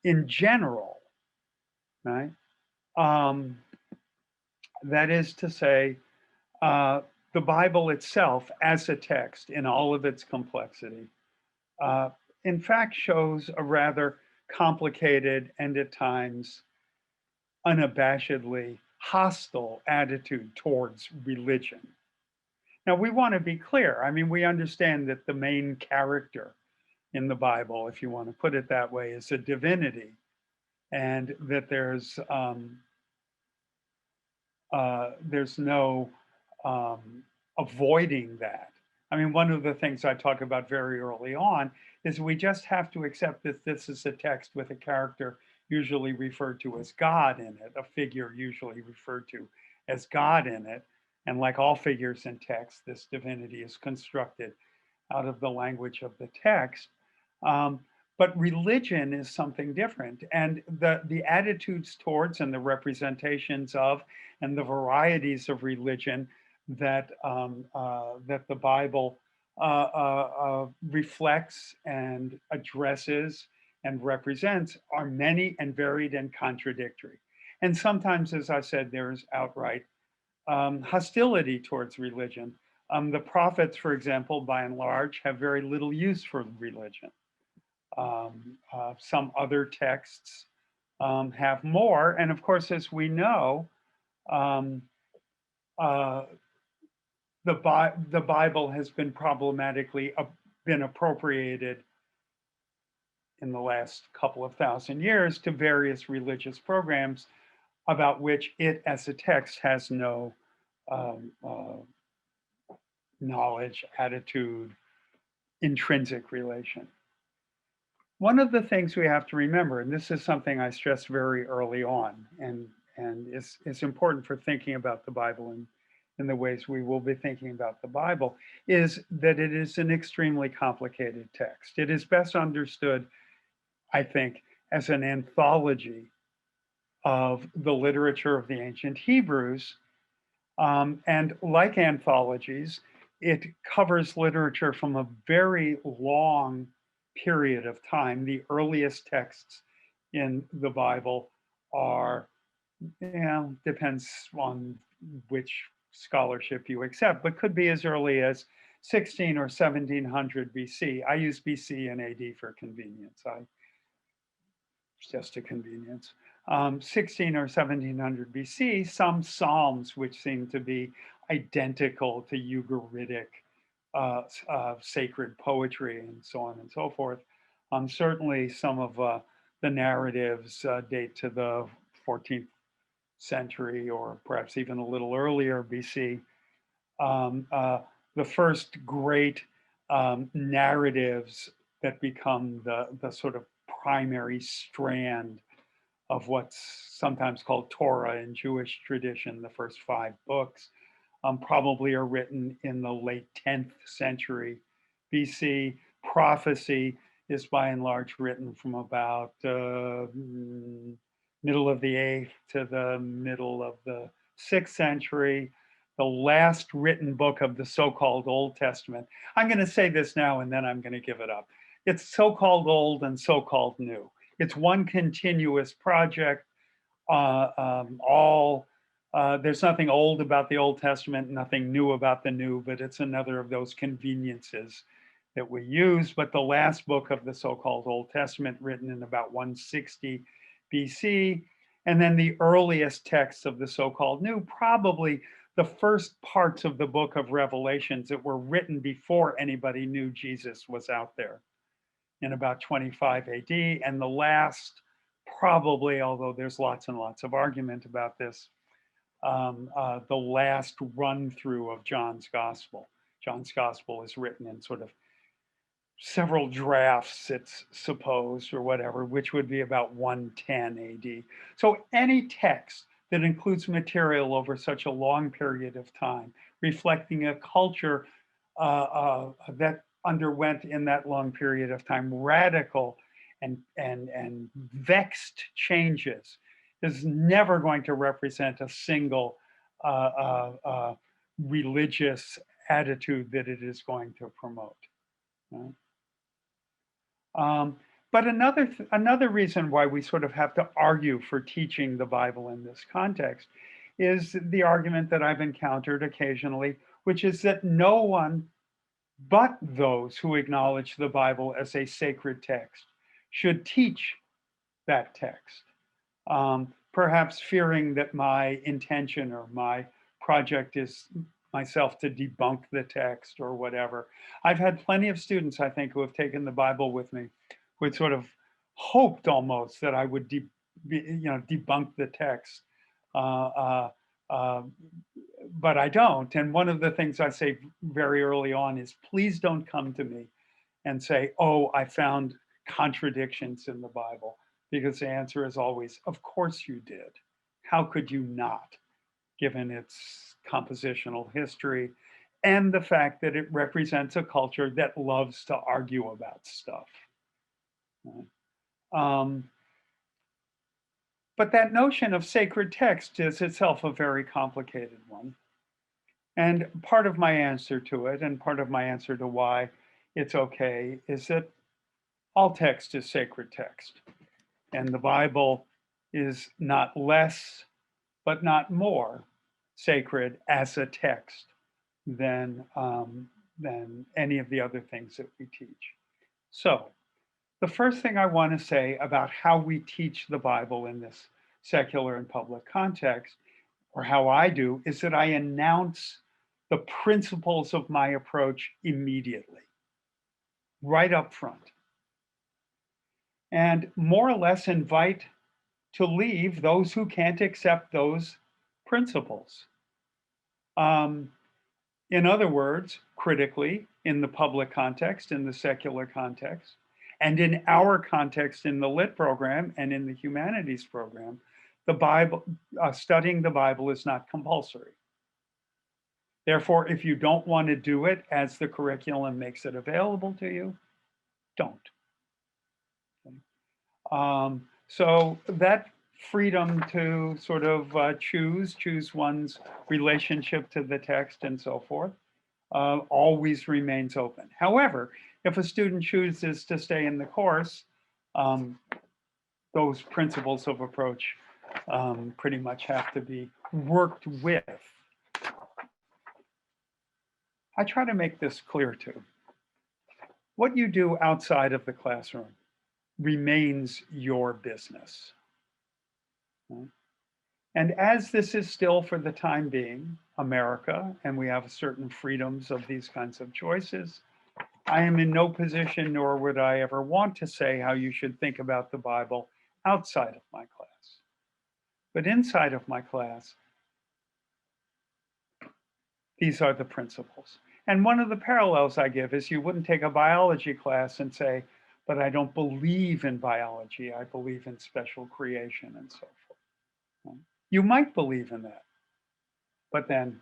in general, right? Um, that is to say, uh, the Bible itself as a text in all of its complexity, uh, in fact, shows a rather complicated and at times unabashedly hostile attitude towards religion. Now, we want to be clear. I mean, we understand that the main character in the Bible, if you want to put it that way, is a divinity, and that there's no avoiding that. I mean, one of the things I talk about very early on is we just have to accept that this is a text with a character usually referred to as God in it, a figure usually referred to as God in it. And like all figures in text, this divinity is constructed out of the language of the text. Um, but religion is something different. And the attitudes towards and the representations of and the varieties of religion that the Bible reflects and addresses and represents are many and varied and contradictory. And sometimes, as I said, there's outright hostility towards religion. The prophets, for example, by and large, have very little use for religion. Some other texts have more. And of course, as we know, um, uh, the Bible has been problematically been appropriated in the last couple of thousand years to various religious programs about which it as a text has no um, knowledge, attitude, intrinsic relation. One of the things we have to remember, and this is something I stressed very early on, and is important for thinking about the Bible and in the ways we will be thinking about the Bible, is that it is an extremely complicated text. It is best understood, I think, as an anthology of the literature of the ancient Hebrews. And like anthologies, it covers literature from a very long period of time. The earliest texts in the Bible are, depends on which scholarship you accept, but could be as early as 16 or 1700 BC. I use BC and AD for convenience. It's just a convenience. 16 or 1700 BC, some psalms which seem to be identical to Ugaritic sacred poetry and so on and so forth. Certainly, some of the narratives date to the 14th century or perhaps even a little earlier BC. Um, uh, the first great narratives that become the sort of primary strand of what's sometimes called Torah in Jewish tradition, the first five books, probably are written in the late 10th century BC. Prophecy is by and large written from about middle of the 8th to the middle of the 6th century. The last written book of the so-called Old Testament. I'm going to say this now and then I'm going to give it up. It's so-called old and so-called new. It's one continuous project. There's nothing old about the Old Testament, nothing new about the New, but it's another of those conveniences that we use. But the last book of the so-called Old Testament, written in about 160 BC, and then the earliest texts of the so-called New, probably the first parts of the book of Revelations that were written before anybody knew Jesus was out there in about 25 AD, and the last, probably, although there's lots and lots of argument about this, the last run through of John's Gospel. John's Gospel is written in sort of several drafts, it's supposed, or whatever, which would be about 110 AD. So any text that includes material over such a long period of time, reflecting a culture that underwent in that long period of time radical and vexed changes, is never going to represent a single religious attitude that it is going to promote. Right? But another reason why we sort of have to argue for teaching the Bible in this context is the argument that I've encountered occasionally, which is that no one but those who acknowledge the Bible as a sacred text should teach that text. Perhaps fearing that my intention or my project is myself to debunk the text or whatever. I've had plenty of students, I think, who have taken the Bible with me, who had sort of hoped almost that I would debunk the text. Uh, uh, uh, but I don't. And one of the things I say very early on is please don't come to me and say, oh, I found contradictions in the Bible, because the answer is always, of course you did. How could you not, given its compositional history and the fact that it represents a culture that loves to argue about stuff. Um, but that notion of sacred text is itself a very complicated one. And part of my answer to it, and part of my answer to why it's okay, is that all text is sacred text. And the Bible is not less, but not more sacred as a text than any of the other things that we teach. So, the first thing I want to say about how we teach the Bible in this secular and public context, or how I do, is that I announce the principles of my approach immediately, right up front, and more or less invite to leave those who can't accept those principles. Um, in other words, critically, in the public context, in the secular context, and in our context in the lit program and in the humanities program, the Bible, studying the Bible is not compulsory. Therefore, if you don't want to do it as the curriculum makes it available to you, don't. So that freedom to sort of choose one's relationship to the text and so forth, always remains open. However, if a student chooses to stay in the course, um, those principles of approach pretty much have to be worked with. I try to make this clear too. What you do outside of the classroom remains your business. And as this is still, for the time being, America, and we have certain freedoms of these kinds of choices, I am in no position, nor would I ever want to say how you should think about the Bible outside of my class. But inside of my class, these are the principles. And one of the parallels I give is you wouldn't take a biology class and say, but I don't believe in biology, I believe in special creation and so forth. You might believe in that, but then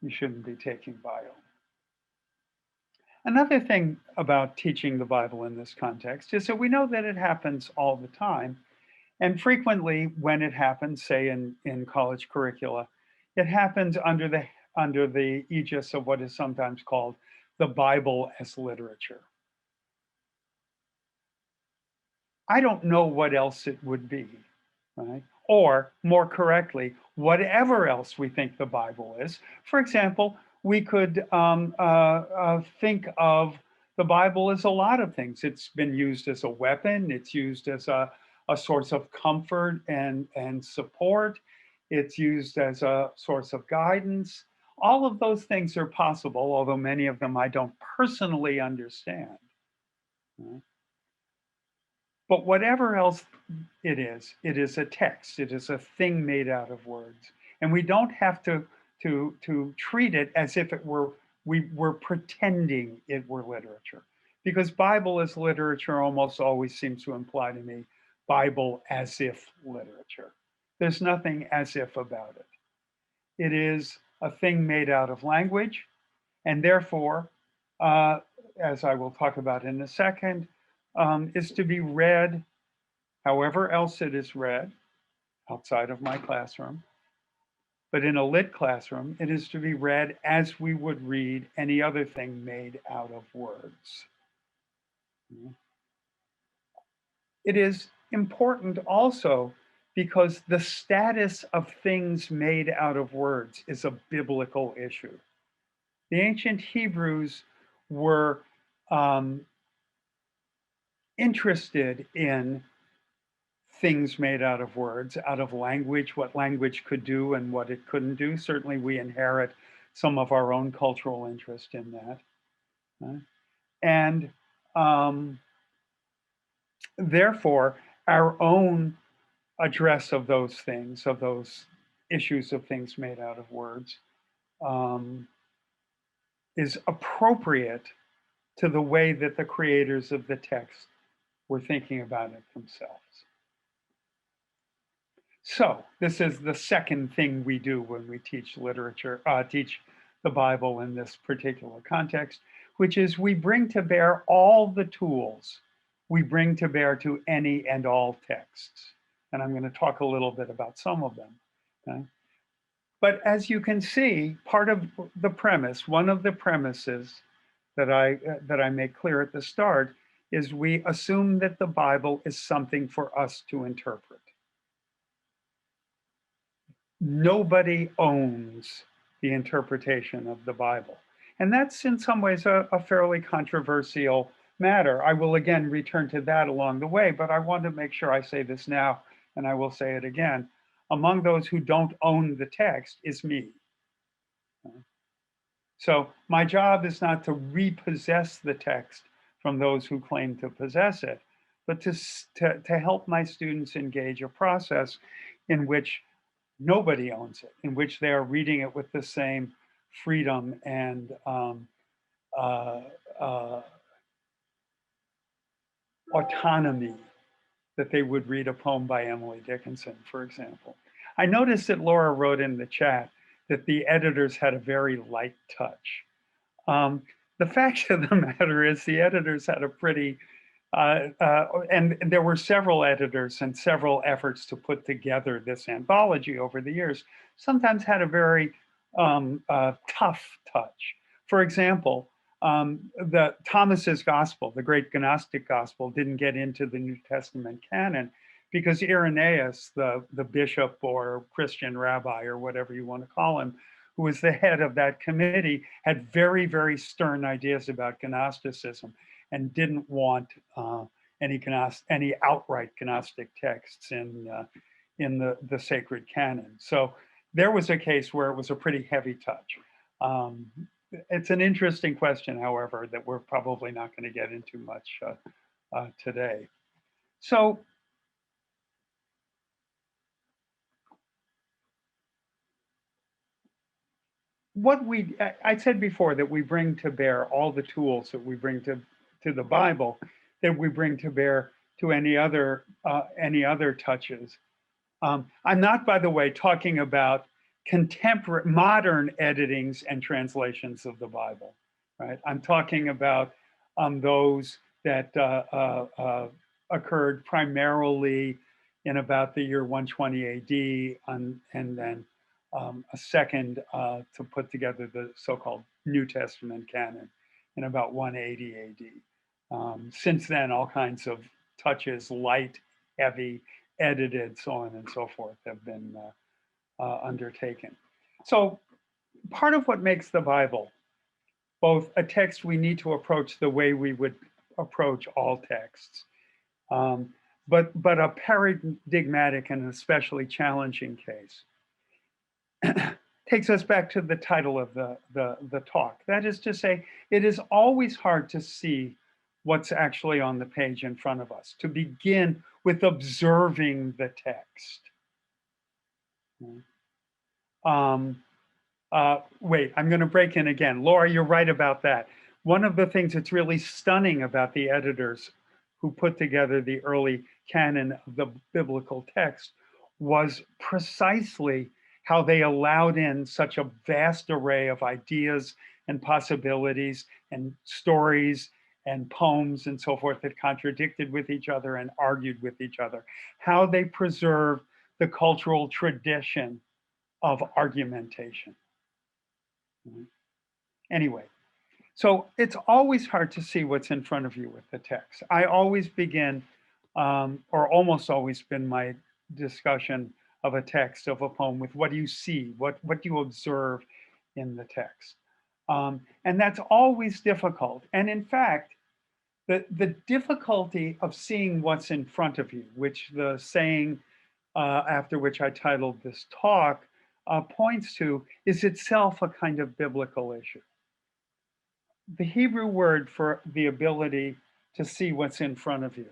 you shouldn't be taking bio. Another thing about teaching the Bible in this context is that we know that it happens all the time. And frequently, when it happens, say in college curricula, it happens under the aegis of what is sometimes called the Bible as literature. I don't know what else it would be, right? Or more correctly, whatever else we think the Bible is. For example, we could think of the Bible as a lot of things. It's been used as a weapon. It's used as a source of comfort and support. It's used as a source of guidance. All of those things are possible, although many of them I don't personally understand. Right? But whatever else it is a text. It is a thing made out of words. And we don't have to treat it as if it were, we were pretending it were literature. Because Bible as literature almost always seems to imply to me Bible as if literature. There's nothing as if about it. It is a thing made out of language, and therefore, as I will talk about in a second, is to be read however else it is read outside of my classroom. But in a lit classroom, it is to be read as we would read any other thing made out of words. It is important also because the status of things made out of words is a biblical issue. The ancient Hebrews were um, interested in things made out of words, out of language, what language could do and what it couldn't do. Certainly, we inherit some of our own cultural interest in that. And therefore, our own address of those things, of those issues of things made out of words, um, is appropriate to the way that the creators of the text were thinking about it themselves. So this is the second thing we do when we teach literature, teach the Bible in this particular context, which is we bring to bear all the tools we bring to bear to any and all texts. And I'm going to talk a little bit about some of them. Okay? But as you can see, part of the premise, one of the premises that I make clear at the start, is we assume that the Bible is something for us to interpret. Nobody owns the interpretation of the Bible. And that's in some ways a fairly controversial matter. I will again return to that along the way, but I want to make sure I say this now, and I will say it again. Among those who don't own the text is me. So my job is not to repossess the text from those who claim to possess it, but to help my students engage a process in which nobody owns it, in which they are reading it with the same freedom and uh, uh, autonomy that they would read a poem by Emily Dickinson, for example. I noticed that Laura wrote in the chat that the editors had a very light touch. The fact of the matter is the editors had a pretty, and there were several editors and several efforts to put together this anthology over the years, sometimes had a very tough touch. For example, the Thomas's gospel, the great Gnostic gospel, didn't get into the New Testament canon because Irenaeus, the bishop or Christian rabbi or whatever you want to call him, who was the head of that committee, had very, very stern ideas about Gnosticism and didn't want any outright Gnostic texts in the sacred canon. So there was a case where it was a pretty heavy touch. It's an interesting question, however, that we're probably not going to get into much today. So I said before that we bring to bear all the tools that we bring to the Bible, that we bring to bear to any other touches. I'm not, by the way, talking about contemporary modern editings and translations of the Bible, right? I'm talking about those that occurred primarily in about the year 120 AD, and then a second to put together the so-called New Testament canon in about 180 AD. Since then, all kinds of touches, light, heavy, edited, so on and so forth, have been undertaken. So part of what makes the Bible both a text we need to approach the way we would approach all texts, but a paradigmatic and especially challenging case takes us back to the title of the talk. That is to say, it is always hard to see what's actually on the page in front of us, to begin with observing the text. Wait, I'm going to break in again. Laura, you're right about that. One of the things that's really stunning about the editors who put together the early canon of the biblical text was precisely how they allowed in such a vast array of ideas and possibilities and stories and poems and so forth that contradicted with each other and argued with each other, how they preserved the cultural tradition of argumentation. Anyway, so it's always hard to see what's in front of you with the text. I always begin or almost always been my discussion of a text, of a poem, with what do you see, what do you observe in the text, and that's always difficult. And in fact, the difficulty of seeing what's in front of you, which the saying after which I titled this talk points to, is itself a kind of biblical issue. The Hebrew word for the ability to see what's in front of you,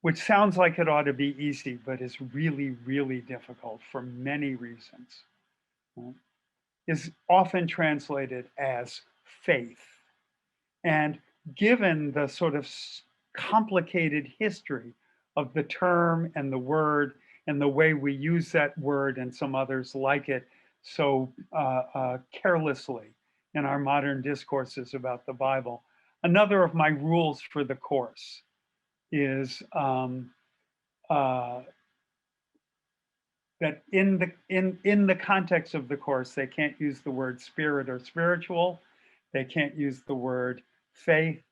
which sounds like it ought to be easy, but is really, really difficult for many reasons, right, is often translated as faith. And given the sort of complicated history of the term and the word and the way we use that word and some others like it so carelessly in our modern discourses about the Bible, another of my rules for the course is uh, that in the context of the course, they can't use the word spirit or spiritual, they can't use the word faith,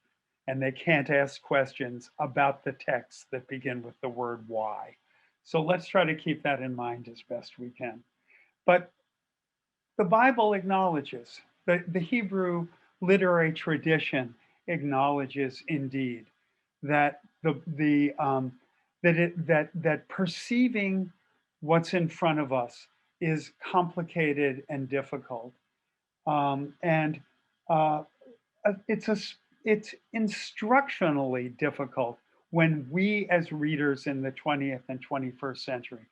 and they can't ask questions about the texts that begin with the word why. So let's try to keep that in mind as best we can. But the Bible acknowledges, the Hebrew literary tradition acknowledges indeed that that perceiving what's in front of us is complicated and difficult, and uh, it's a it's instructionally difficult when we as readers in the 20th and 21st century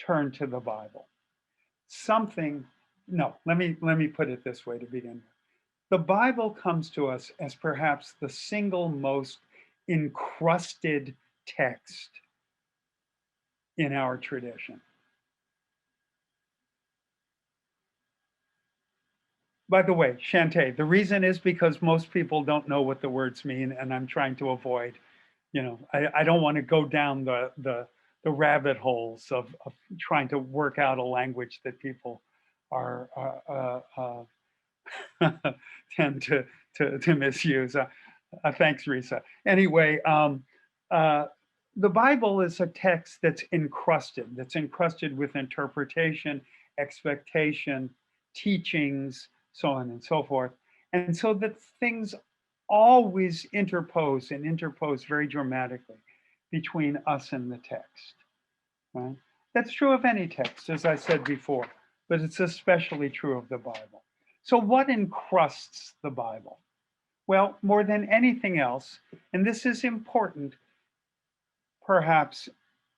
turn to the Bible. Something, no, let me put it this way to begin with. The Bible comes to us as perhaps the single most encrusted text in our tradition. By the way, Shantae, the reason is because most people don't know what the words mean, and I'm trying to avoid, I don't want to go down the rabbit holes of trying to work out a language that people are tend to misuse. Thanks, Risa. Anyway, uh, the Bible is a text that's encrusted with interpretation, expectation, teachings, so on and so forth. And so that things always interpose very dramatically between us and the text. Right? That's true of any text, as I said before, but it's especially true of the Bible. So, what encrusts the Bible? Well, more than anything else, and this is important, perhaps,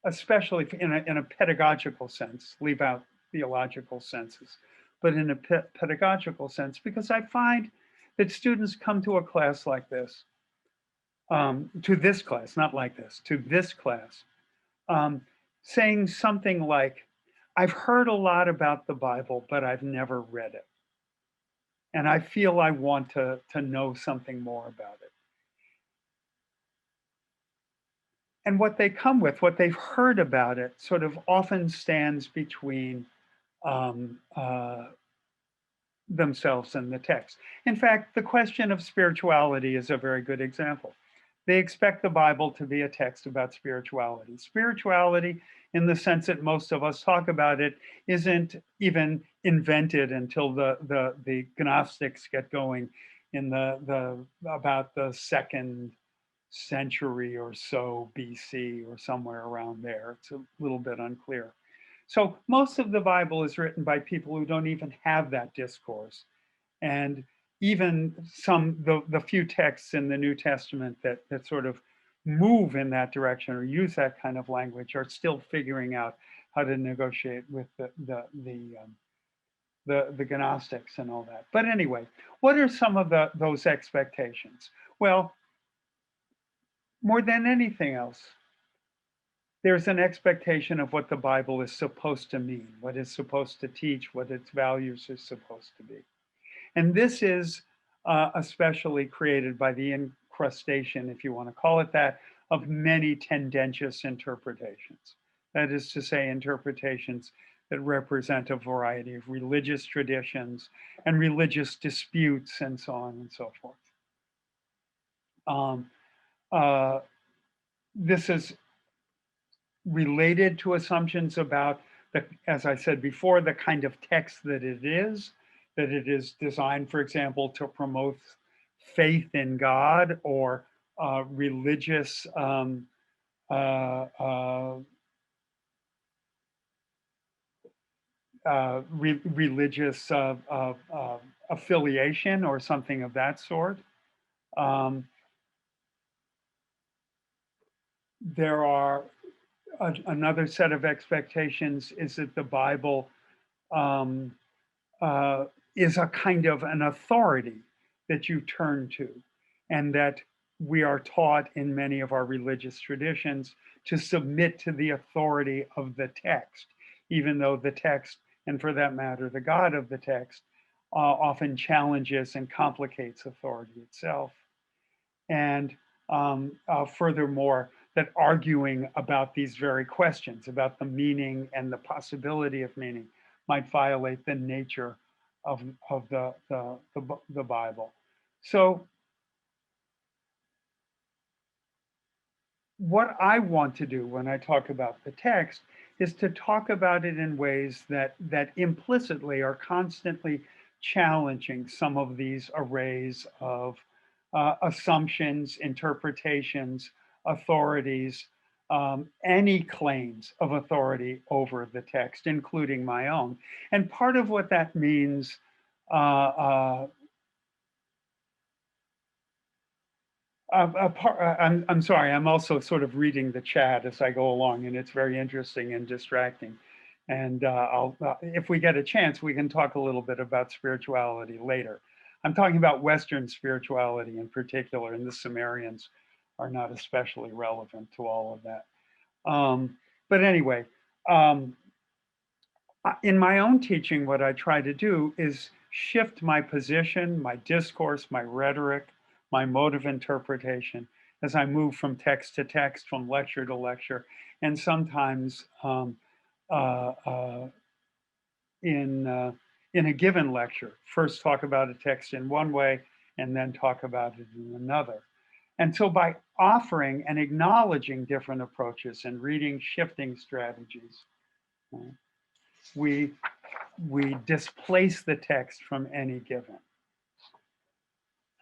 especially in a pedagogical sense, leave out theological senses, but in a pedagogical sense, because I find that students come to a class like this, to this class, not like this, to this class, um, saying something like, I've heard a lot about the Bible, but I've never read it. And I feel I want to know something more about it. And what they come with, what they've heard about it, sort of often stands between um, uh, themselves and the text. In fact, the question of spirituality is a very good example. They expect the Bible to be a text about spirituality. Spirituality, in the sense that most of us talk about it, isn't even invented until the Gnostics get going in the about the second century or so BC, or somewhere around there. It's a little bit unclear. So most of the Bible is written by people who don't even have that discourse. And even the few texts in the New Testament that sort of move in that direction or use that kind of language are still figuring out how to negotiate with the Gnostics and all that. But anyway, what are some of those expectations? Well, more than anything else, there's an expectation of what the Bible is supposed to mean, what it's supposed to teach, what its values are supposed to be. And this is especially created by the incrustation, if you want to call it that, of many tendentious interpretations. That is to say, interpretations that represent a variety of religious traditions and religious disputes and so on and so forth. Um, uh, this is related to assumptions about the, as I said before, the kind of text that it is designed, for example, to promote faith in God or religious uh, uh, religious affiliation or something of that sort. Um, there are another set of expectations is that the Bible um, is a kind of an authority that you turn to, and that we are taught in many of our religious traditions to submit to the authority of the text, even though the text, and for that matter, the God of the text, often challenges and complicates authority itself. And furthermore, that arguing about these very questions, about the meaning and the possibility of meaning, might violate the nature of the Bible. So what I want to do when I talk about the text is to talk about it in ways that implicitly are constantly challenging some of these arrays of assumptions, interpretations, authorities, any claims of authority over the text, including my own. And part of what that means uh, I'm sorry, I'm also sort of reading the chat as I go along, and it's very interesting and distracting. And if we get a chance, we can talk a little bit about spirituality later. I'm talking about Western spirituality in particular, and the Sumerians are not especially relevant to all of that. But anyway, um, in my own teaching, what I try to do is shift my position, my discourse, my rhetoric, my mode of interpretation as I move from text to text, from lecture to lecture, and sometimes uh, uh, in in a given lecture, first talk about a text in one way and then talk about it in another. And so by offering and acknowledging different approaches and reading shifting strategies, we we displace the text from any given.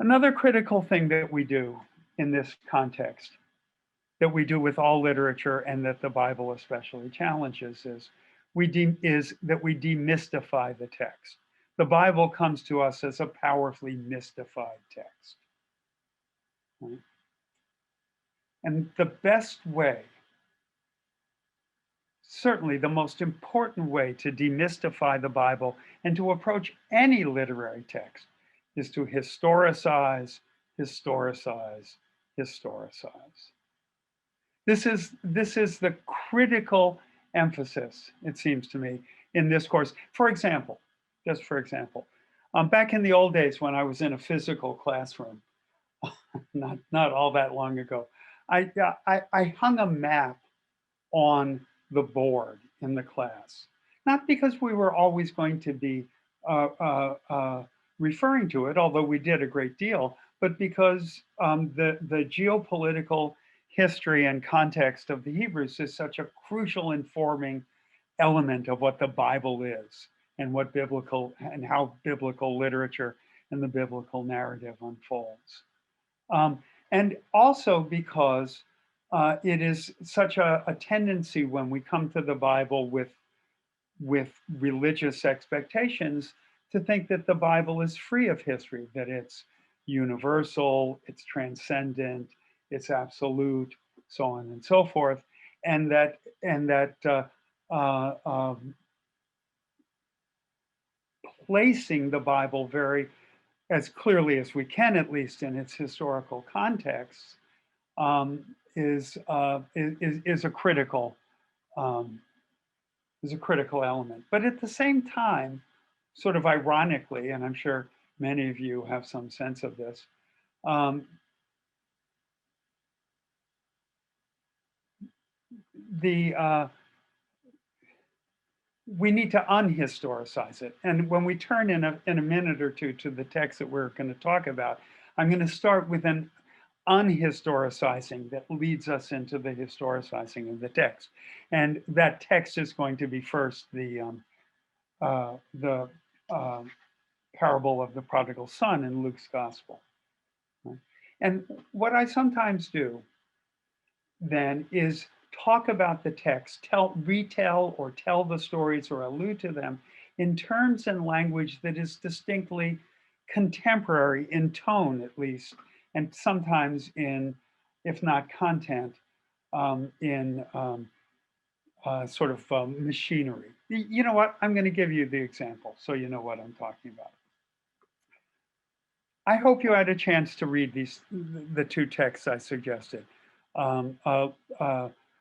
Another critical thing that we do in this context, that we do with all literature and that the Bible especially challenges, is that we demystify the text. The Bible comes to us as a powerfully mystified text. Right? And the best way, certainly the most important way to demystify the Bible and to approach any literary text is to historicize, historicize, historicize. This is the critical emphasis, it seems to me, in this course. For example, just for example, back in the old days when I was in a physical classroom, not all that long ago, I hung a map on the board in the class. Not because we were always going to be uh, uh, uh, referring to it, although we did a great deal, but because the geopolitical history and context of the Hebrews is such a crucial informing element of what the Bible is and what biblical and how biblical literature and the biblical narrative unfolds. Um, and also because it is such a tendency when we come to the Bible with religious expectations to think that the Bible is free of history, that it's universal, it's transcendent, it's absolute, so on and so forth, and that uh, um, placing the Bible very as clearly as we can, at least in its historical context, um, is a critical um, is a critical element. But at the same time, sort of ironically, and I'm sure many of you have some sense of this, um, the we need to unhistoricize it. And when we turn in a minute or two to the text that we're going to talk about, I'm going to start with unhistoricizing that leads us into the historicizing of the text. And that text is going to be first the parable of the prodigal son in Luke's gospel. Right? And what I sometimes do then is talk about the text, retell or tell the stories or allude to them in terms and language that is distinctly contemporary in tone, at least, and sometimes in, if not content, in sort of machinery. You know what? I'm going to give you the example so you know what I'm talking about. I hope you had a chance to read the two texts I suggested. Um, uh,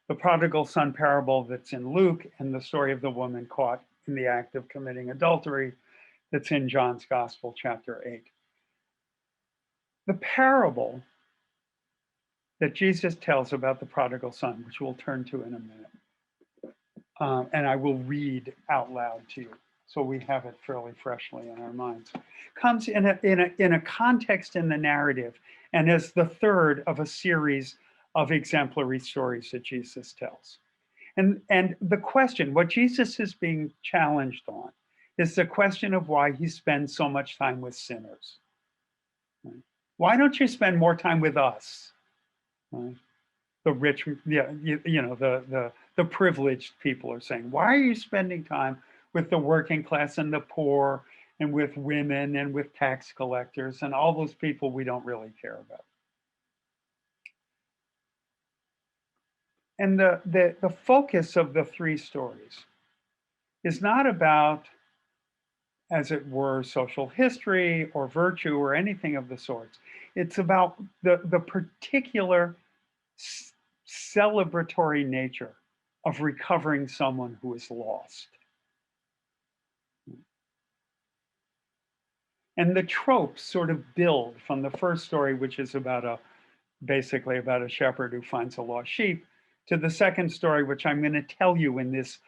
the prodigal son parable that's in Luke, and the story of the woman caught in the act of committing adultery that's in John's Gospel, chapter 8. The parable that Jesus tells about the prodigal son, which we'll turn to in a minute, and I will read out loud to you so we have it fairly freshly in our minds, comes in a context in the narrative and as the third of a series of exemplary stories that Jesus tells. And the question, what Jesus is being challenged on, is the question of why he spends so much time with sinners. Right? Why don't you spend more time with us? Right? The rich, yeah, the privileged people are saying, why are you spending time with the working class and the poor and with women and with tax collectors and all those people we don't really care about? And the focus of the three stories is not about, as it were, social history or virtue or anything of the sorts. It's about the particular celebratory nature of recovering someone who is lost. And the tropes sort of build from the first story, which is basically about a shepherd who finds a lost sheep, to the second story, which I'm going to tell you in this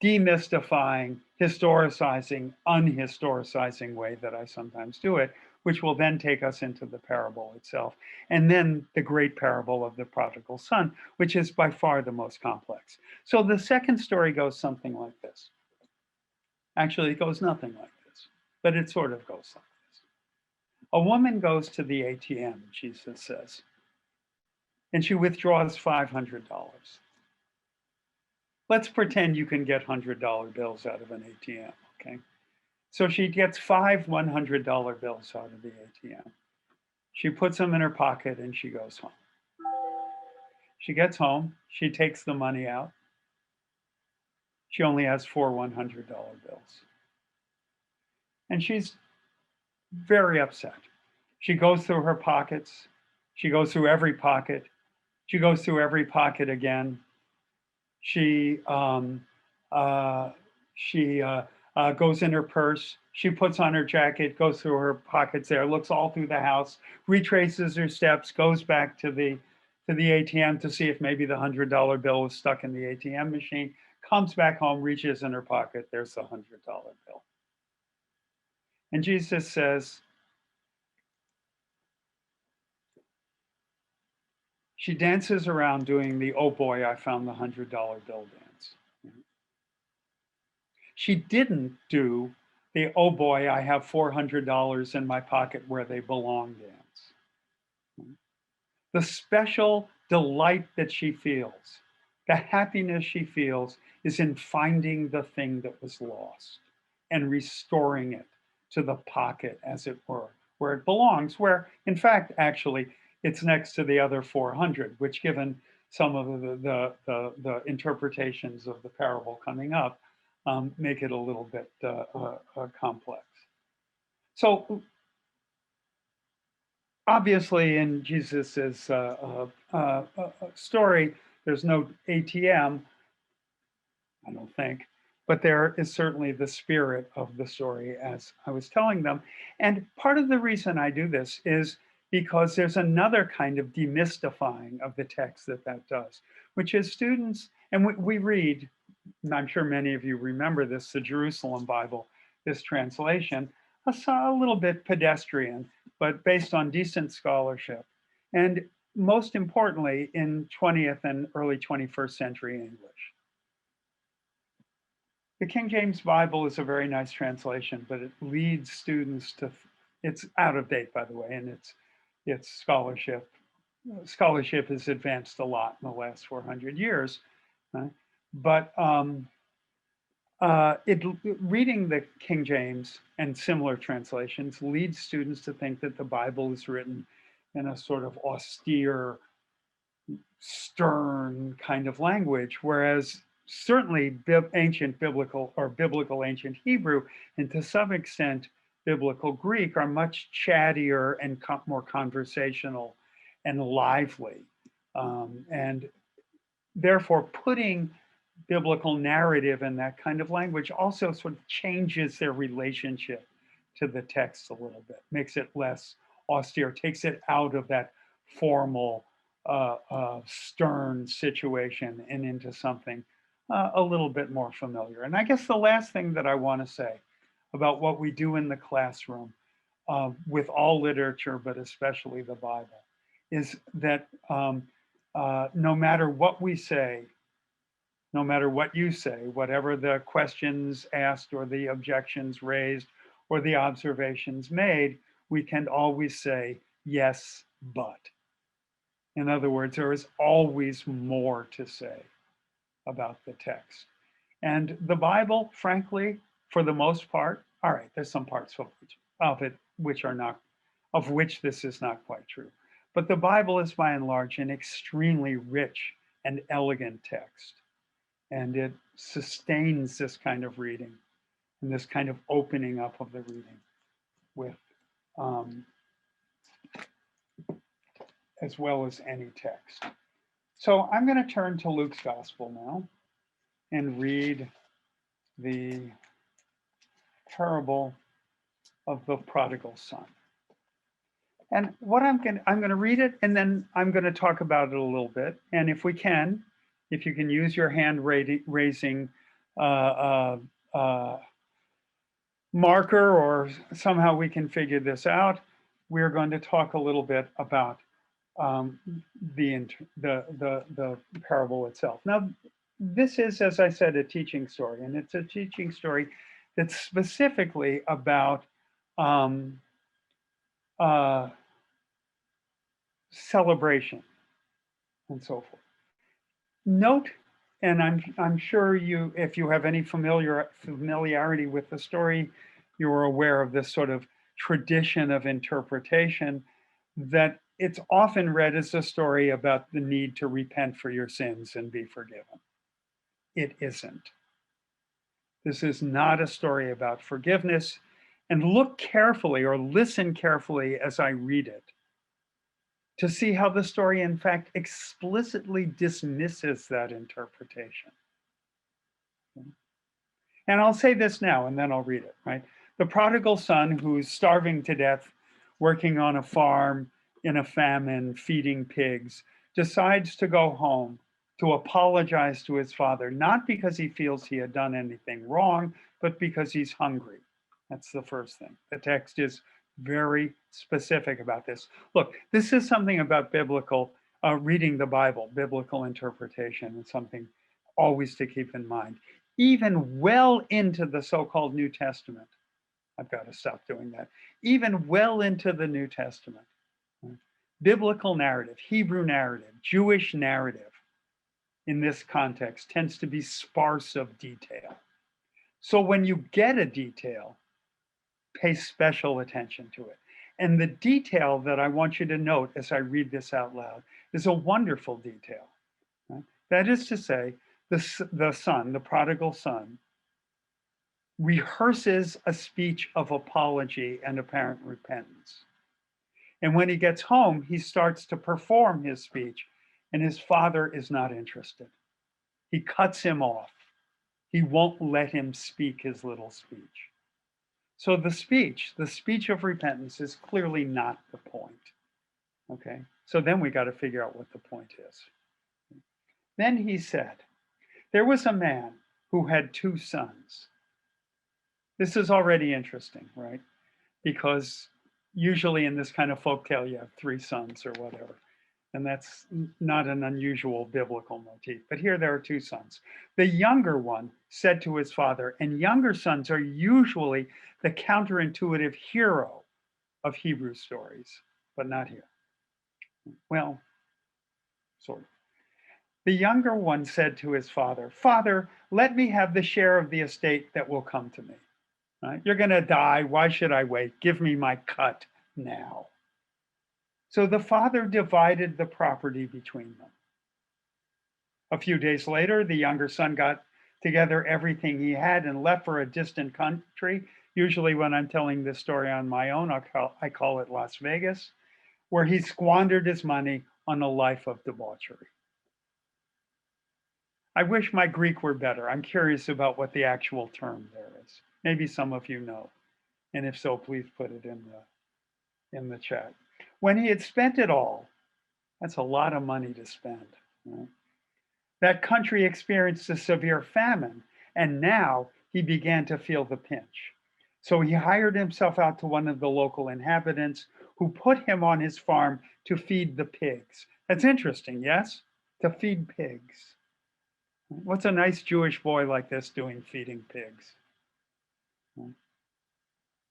demystifying, historicizing, unhistoricizing way that I sometimes do it, which will then take us into the parable itself. And then the great parable of the prodigal son, which is by far the most complex. So the second story goes something like this. Actually, it goes nothing like this, but it sort of goes like this. A woman goes to the ATM, Jesus says, and she withdraws $500. Let's pretend you can get $100 bills out of an ATM, okay? So she gets 5 $100 bills out of the ATM. She puts them in her pocket and she goes home. She gets home, she takes the money out. She only has 4 $100 bills. And she's very upset. She goes through her pockets. She goes through every pocket. She goes through every pocket again. She goes in her purse. She puts on her jacket, goes through her pockets there, looks all through the house, retraces her steps, goes back to the ATM to see if maybe the $100 bill was stuck in the ATM machine, comes back home, reaches in her pocket, there's the $100 bill. And Jesus says, she dances around doing the, oh boy, I found the $100 bill dance. She didn't do the, oh boy, I have $400 in my pocket where they belong dance. The special delight that she feels, the happiness she feels, is in finding the thing that was lost and restoring it to the pocket, as it were, where it belongs, where, in fact, actually, it's next to the other 400, which, given some of the interpretations of the parable coming up, make it a little bit complex. So obviously in Jesus's story, there's no ATM, I don't think, but there is certainly the spirit of the story as I was telling them. And part of the reason I do this is because there's another kind of demystifying of the text that does, which is students, and we read, and I'm sure many of you remember this, the Jerusalem Bible, this translation, a little bit pedestrian, but based on decent scholarship. and most importantly, in 20th and early 21st century English. The King James Bible is a very nice translation, but it leads students to, it's out of date, by the way, and it's scholarship. Scholarship has advanced a lot in the last 400 years, right? But reading the King James and similar translations leads students to think that the Bible is written in a sort of austere, stern kind of language, whereas certainly ancient biblical or biblical ancient Hebrew, and to some extent biblical Greek, are much chattier and more conversational and lively. And therefore, putting biblical narrative in that kind of language also sort of changes their relationship to the text a little bit, makes it less austere, takes it out of that formal, stern situation and into something a little bit more familiar. And I guess the last thing that I want to say about what we do in the classroom with all literature, but especially the Bible, is that no matter what we say, no matter what you say, whatever the questions asked or the objections raised or the observations made, we can always say, yes, but. In other words, there is always more to say about the text. And the Bible, frankly, for the most part, all right, there's some parts of it which are not, of which this is not quite true. But the Bible is by and large an extremely rich and elegant text. And it sustains this kind of reading and this kind of opening up of the reading with, as well as any text. So I'm going to turn to Luke's gospel now and read the parable of the prodigal son. And what I'm going to read it, and then I'm going to talk about it a little bit. And if we can, if you can use your hand raising marker, or somehow we can figure this out, we're going to talk a little bit about the parable itself. Now, this is, as I said, a teaching story, and it's a teaching story that's specifically about celebration and so forth. Note, and I'm sure you, if you have any familiarity with the story, you're aware of this sort of tradition of interpretation, that it's often read as a story about the need to repent for your sins and be forgiven. It isn't. This is not a story about forgiveness. And look carefully or listen carefully as I read it to see how the story, in fact, explicitly dismisses that interpretation. And I'll say this now, and then I'll read it, right? The prodigal son, who's starving to death, working on a farm in a famine, feeding pigs, decides to go home to apologize to his father, not because he feels he had done anything wrong, but because he's hungry. That's the first thing. The text is very specific about this. Look, this is something about biblical, reading the Bible, biblical interpretation, and something always to keep in mind. Even well into the so-called New Testament, I've got to stop doing that. Even well into the New Testament, biblical narrative, Hebrew narrative, Jewish narrative in this context tends to be sparse of detail. So when you get a detail, pay special attention to it. And the detail that I want you to note as I read this out loud is a wonderful detail. Right? That is to say, the son, the prodigal son, rehearses a speech of apology and apparent repentance. And when he gets home, he starts to perform his speech, and his father is not interested. He cuts him off. He won't let him speak his little speech. So the speech of repentance, is clearly not the point. Okay, so then we got to figure out what the point is. Then he said, there was a man who had two sons. This is already interesting, right? Because usually in this kind of folk tale, you have three sons or whatever. And that's not an unusual biblical motif. But here there are two sons. The younger one said to his father, and younger sons are usually the counterintuitive hero of Hebrew stories, but not here. Well, sort of. The younger one said to his father, Father, let me have the share of the estate that will come to me. Right? You're going to die. Why should I wait? Give me my cut now. So the father divided the property between them. A few days later, the younger son got together everything he had and left for a distant country. Usually, when I'm telling this story on my own, I call it Las Vegas, where he squandered his money on a life of debauchery. I wish my Greek were better. I'm curious about what the actual term there is. Maybe some of you know. And if so, please put it in the chat. When he had spent it all, that's a lot of money to spend. Right? That country experienced a severe famine, and now he began to feel the pinch. So he hired himself out to one of the local inhabitants who put him on his farm to feed the pigs. That's interesting, yes? To feed pigs. What's a nice Jewish boy like this doing feeding pigs?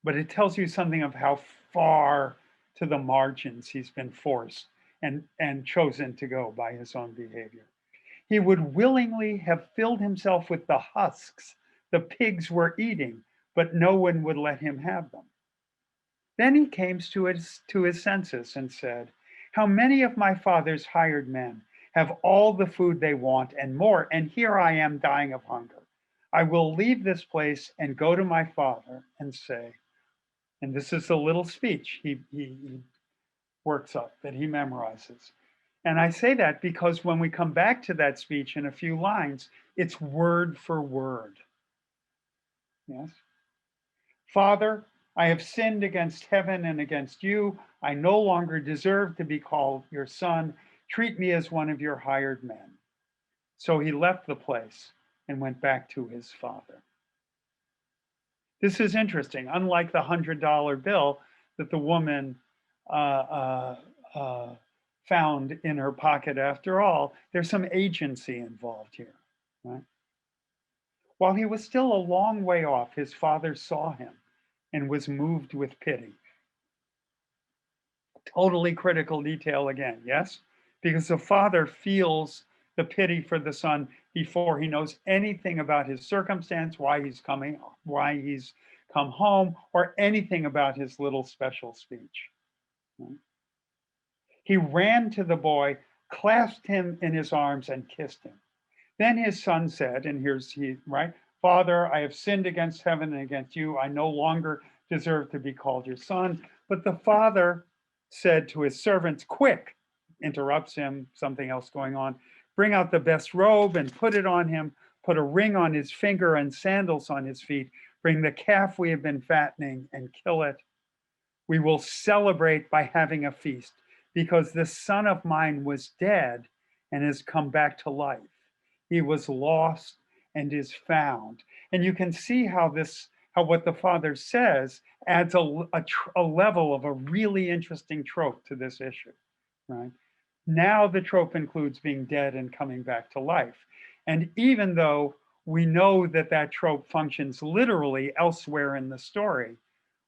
But it tells you something of how far to the margins he's been forced and chosen to go by his own behavior. He would willingly have filled himself with the husks the pigs were eating, but no one would let him have them. Then he came to his senses and said, How many of my father's hired men have all the food they want and more, and here I am dying of hunger. I will leave this place and go to my father and say, and this is the little speech he works up that he memorizes. And I say that because when we come back to that speech in a few lines, it's word for word. Yes? Father, I have sinned against heaven and against you. I no longer deserve to be called your son. Treat me as one of your hired men. So he left the place and went back to his father. This is interesting. Unlike the $100 bill that the woman found in her pocket after all, there's some agency involved here. Right? While he was still a long way off, his father saw him and was moved with pity. Totally critical detail again, yes? Because the father feels the pity for the son before he knows anything about his circumstance, why he's come home, or anything about his little special speech. He ran to the boy, clasped him in his arms, and kissed him. Then his son said, and here's he, right? Father, I have sinned against heaven and against you. I no longer deserve to be called your son. But the father said to his servants, quick, interrupts him, something else going on. Bring out the best robe and put it on him. Put a ring on his finger and sandals on his feet. Bring the calf we have been fattening and kill it. We will celebrate by having a feast because this son of mine was dead and has come back to life. He was lost and is found. And you can see how what the father says adds a level of a really interesting trope to this issue, right? Now the trope includes being dead and coming back to life. And even though we know that that trope functions literally elsewhere in the story,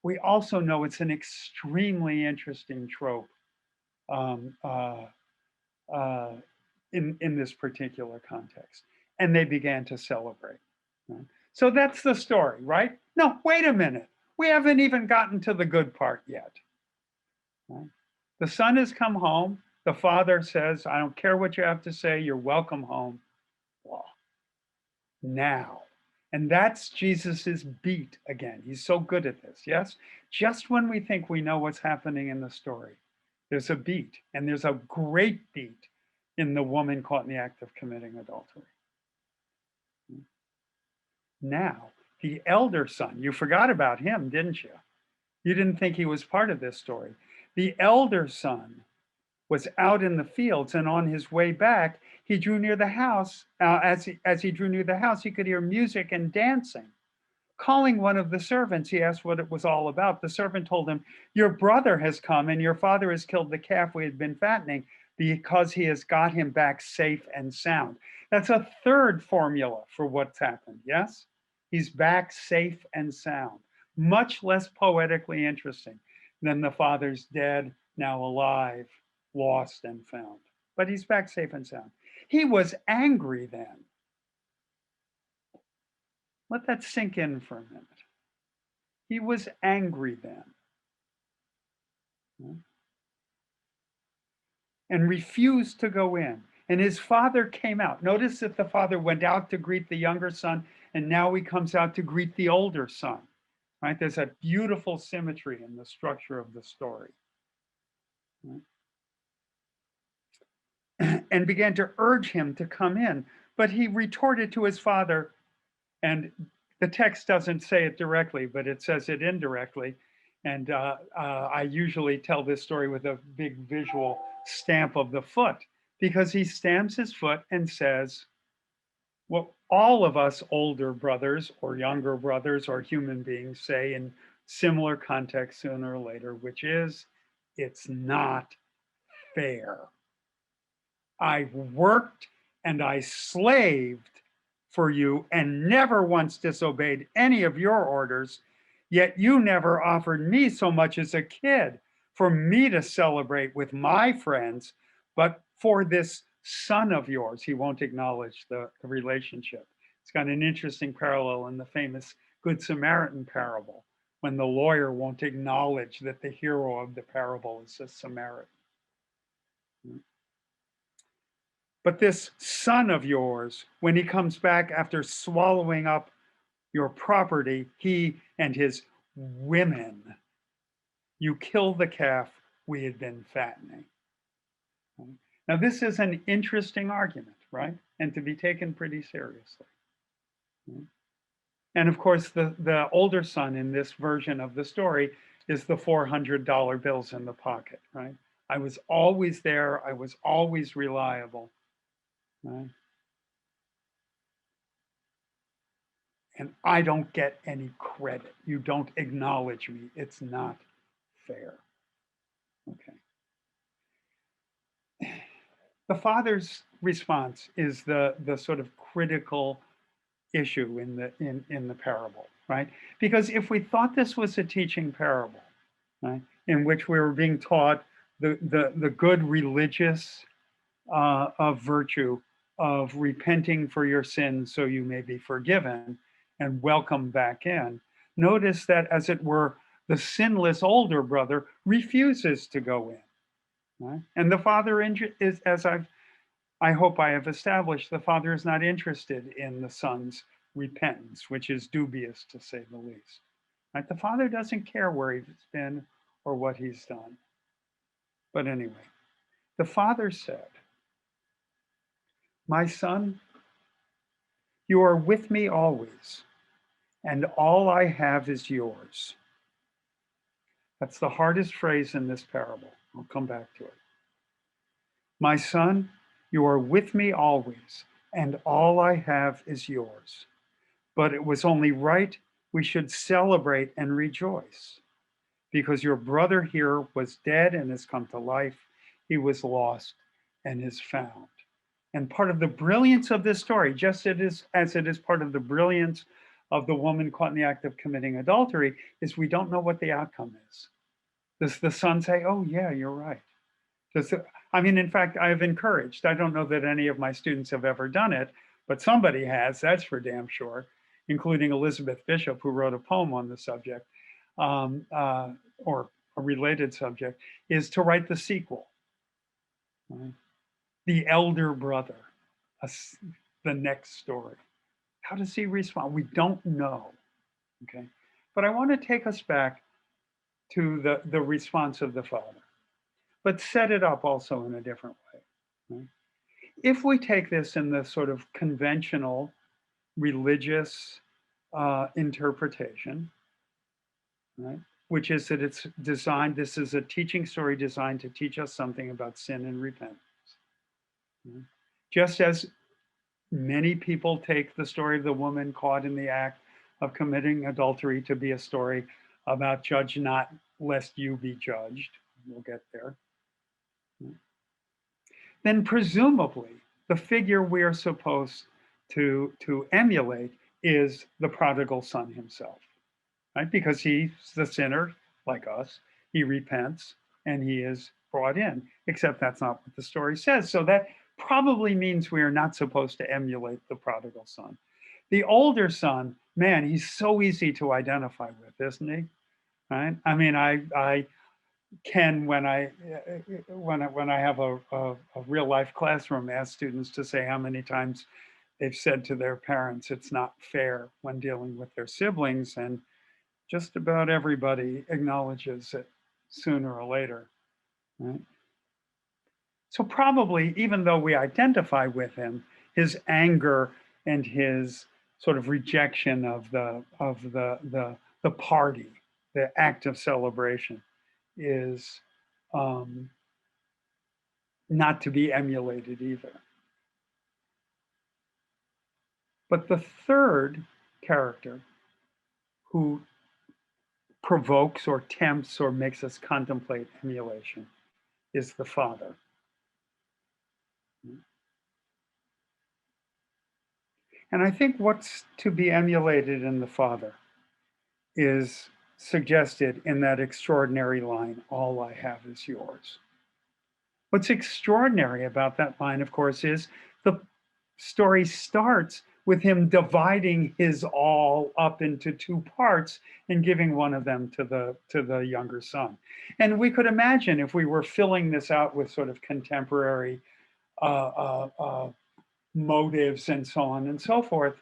we also know it's an extremely interesting trope in this particular context. And they began to celebrate. Right? So that's the story, right? No, wait a minute. We haven't even gotten to the good part yet. Right? The son has come home. The father says, I don't care what you have to say. You're welcome home. Well, now. And that's Jesus's beat again. He's so good at this, yes? Just when we think we know what's happening in the story, there's a beat, and there's a great beat in the woman caught in the act of committing adultery. Now, the elder son, you forgot about him, didn't you? You didn't think he was part of this story. The elder son was out in the fields, and on his way back, he drew near the house. As he drew near the house, he could hear music and dancing. Calling one of the servants, he asked what it was all about. The servant told him, "Your brother has come, and your father has killed the calf we had been fattening because he has got him back safe and sound." That's a third formula for what's happened, yes? He's back safe and sound. Much less poetically interesting than the father's dead, now alive, lost and found. But he's back safe and sound. He was angry then. Let that sink in for a minute. He was angry then, and refused to go in. And his father came out. Notice that the father went out to greet the younger son, and now he comes out to greet the older son. Right? There's a beautiful symmetry in the structure of the story. Right? And began to urge him to come in. But he retorted to his father, and the text doesn't say it directly, but it says it indirectly. And I usually tell this story with a big visual stamp of the foot, because he stamps his foot and says, what all of us older brothers or younger brothers or human beings say in similar contexts sooner or later, which is, it's not fair. I worked and I slaved for you and never once disobeyed any of your orders, yet you never offered me so much as a kid for me to celebrate with my friends, but for this son of yours, he won't acknowledge the relationship. It's got an interesting parallel in the famous Good Samaritan parable, when the lawyer won't acknowledge that the hero of the parable is a Samaritan. But this son of yours, when he comes back after swallowing up your property, he and his women, you kill the calf we had been fattening. Now, this is an interesting argument, right? And to be taken pretty seriously. And of course, the older son in this version of the story is the $400 bills in the pocket, right? I was always there. I was always reliable. Right? And I don't get any credit. You don't acknowledge me. It's not fair. Okay. The father's response is the sort of critical issue in the parable, right? Because if we thought this was a teaching parable, right, in which we were being taught the good religious of virtue of repenting for your sins so you may be forgiven and welcome back in. Notice that, as it were, the sinless older brother refuses to go in. Right? And the father is, as I hope I have established, the father is not interested in the son's repentance, which is dubious to say the least. Right? The father doesn't care where he's been or what he's done. But anyway, the father said, "My son, you are with me always, and all I have is yours." That's the hardest phrase in this parable. I'll come back to it. My son, you are with me always, and all I have is yours. But it was only right we should celebrate and rejoice, because your brother here was dead and has come to life. He was lost and is found. And part of the brilliance of this story, just as it is part of the brilliance of the woman caught in the act of committing adultery, is we don't know what the outcome is. Does the son say, "Oh, yeah, you're right"? In fact, I've encouraged, I don't know that any of my students have ever done it, but somebody has, that's for damn sure, including Elizabeth Bishop, who wrote a poem on the subject, or a related subject, is to write the sequel. Right? The elder brother, the next story. How does he respond? We don't know. Okay. But I want to take us back to the response of the father, but set it up also in a different way. Right? If we take this in the sort of conventional religious interpretation, right, which is that it's designed, this is a teaching story designed to teach us something about sin and repentance. Right? Just as many people take the story of the woman caught in the act of committing adultery to be a story about judge not lest you be judged. We'll get there. Then presumably the figure we are supposed to emulate is the prodigal son himself, right? Because he's the sinner like us. He repents and he is brought in, except that's not what the story says. So that probably means we are not supposed to emulate the prodigal son. The older son, man, he's so easy to identify with, isn't he? Right? I mean, I can when I have a real life classroom ask students to say how many times they've said to their parents it's not fair when dealing with their siblings, and just about everybody acknowledges it sooner or later, right? So probably, even though we identify with him, his anger and his sort of rejection of the party, the act of celebration, is not to be emulated either. But the third character who provokes or tempts or makes us contemplate emulation is the father. And I think what's to be emulated in the father is suggested in that extraordinary line, all I have is yours. What's extraordinary about that line, of course, is the story starts with him dividing his all up into two parts and giving one of them to the younger son. And we could imagine, if we were filling this out with sort of contemporary motives and so on and so forth,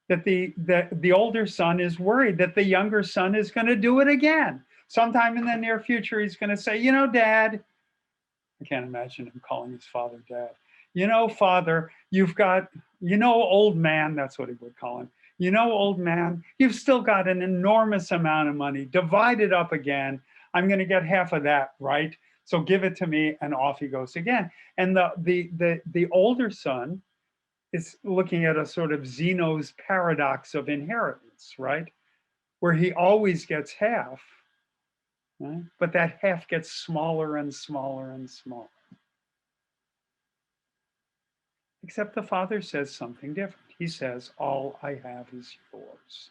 that the older son is worried that the younger son is going to do it again. Sometime in the near future, he's going to say, you know, Dad, I can't imagine him calling his father Dad. You know, Father, you've got, you know, old man, that's what he would call him. You know, old man, you've still got an enormous amount of money. Divide it up again. I'm going to get half of that, right? So give it to me, and off he goes again. And the older son is looking at a sort of Zeno's paradox of inheritance, right? Where he always gets half, right? But that half gets smaller and smaller and smaller. Except the father says something different. He says, all I have is yours.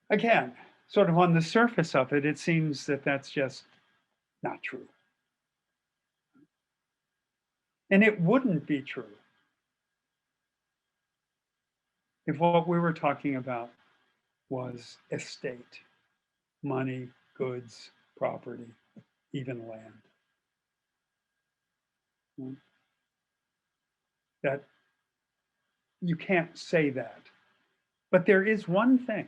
Again, sort of on the surface of it, it seems that that's just not true. And it wouldn't be true if what we were talking about was estate, money, goods, property, even land. That you can't say that. But there is one thing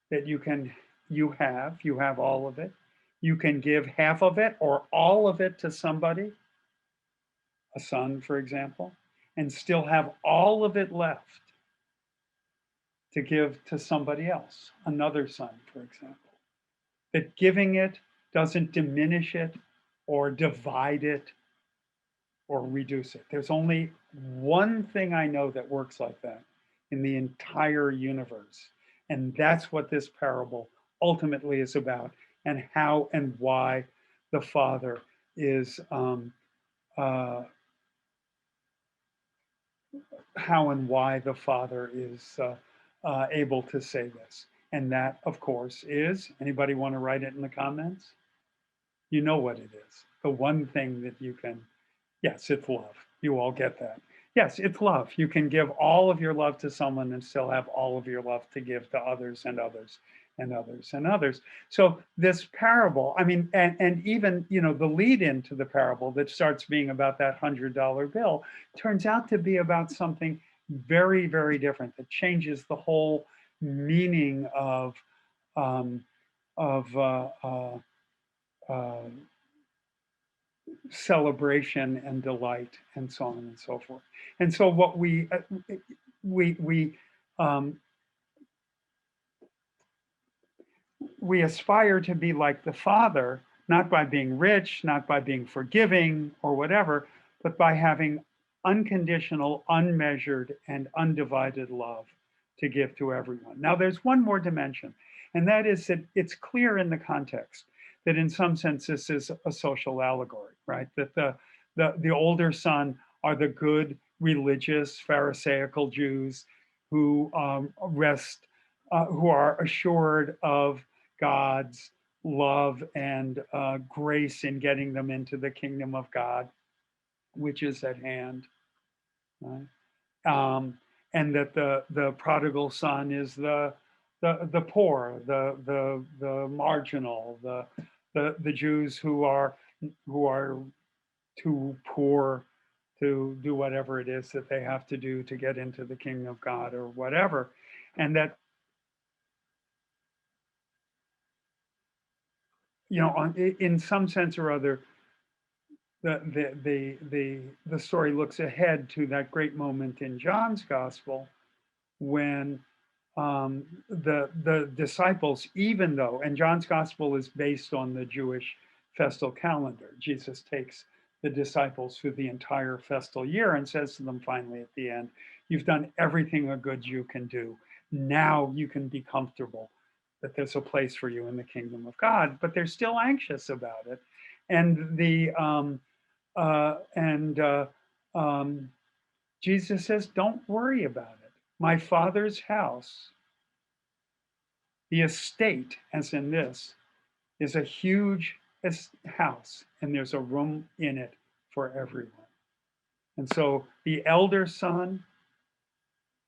that you have all of it. You can give half of it or all of it to somebody, a son, for example, and still have all of it left to give to somebody else, another son, for example. That giving it doesn't diminish it or divide it or reduce it. There's only one thing I know that works like that in the entire universe. And that's what this parable ultimately is about, and how and why the Father is able to say this. And that, of course, is, anybody want to write it in the comments? You know what it is. The one thing that you can, yes, it's love. You all get that. Yes, it's love. You can give all of your love to someone and still have all of your love to give to others and others and others and others. So this parable, I mean, and even, you know, the lead into the parable that starts being about that $100 bill turns out to be about something very, very different that changes the whole meaning of celebration and delight and so on and so forth. And so what we aspire to be like the Father, not by being rich, not by being forgiving or whatever, but by having unconditional, unmeasured, and undivided love to give to everyone. Now, there's one more dimension, and that is that it's clear in the context that in some sense this is a social allegory, right? That the older son are the good, religious, Pharisaical Jews who who are assured of God's love and grace in getting them into the kingdom of God, which is at hand. Right? And that the prodigal son is the poor, the marginal, the Jews who are too poor to do whatever it is that they have to do to get into the kingdom of God or whatever, and that in some sense or other, the story looks ahead to that great moment in John's gospel when the disciples, even though, and John's gospel is based on the Jewish festal calendar, Jesus takes the disciples through the entire festal year and says to them finally at the end, you've done everything a good Jew can do. Now you can be comfortable that there's a place for you in the kingdom of God, but they're still anxious about it. And and Jesus says, don't worry about it. My Father's house, the estate, as in this, is a huge house, and there's a room in it for everyone. And so the elder son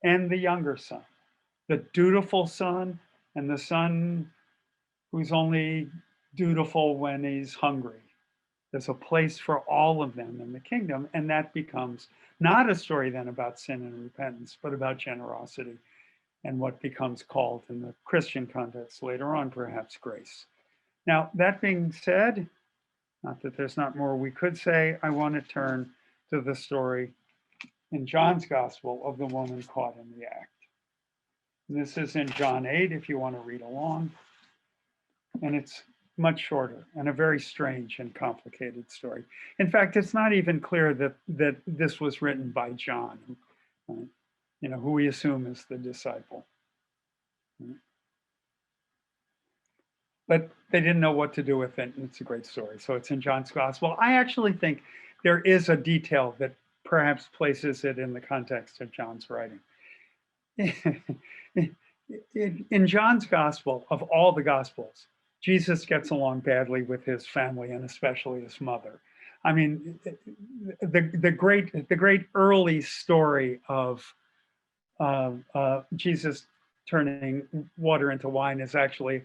and the younger son, the dutiful son and the son who's only dutiful when he's hungry. There's a place for all of them in the kingdom, and that becomes not a story then about sin and repentance, but about generosity and what becomes called in the Christian context later on, perhaps grace. Now, that being said, not that there's not more we could say, I want to turn to the story in John's gospel of the woman caught in the act. And this is in John 8, if you want to read along. And it's much shorter and a very strange and complicated story. In fact, it's not even clear that this was written by John, right? Who we assume is the disciple. Right? But they didn't know what to do with it, and it's a great story. So it's in John's gospel. I actually think there is a detail that perhaps places it in the context of John's writing. In John's gospel, of all the gospels, Jesus gets along badly with his family and especially his mother. I mean, the great early story of Jesus turning water into wine is actually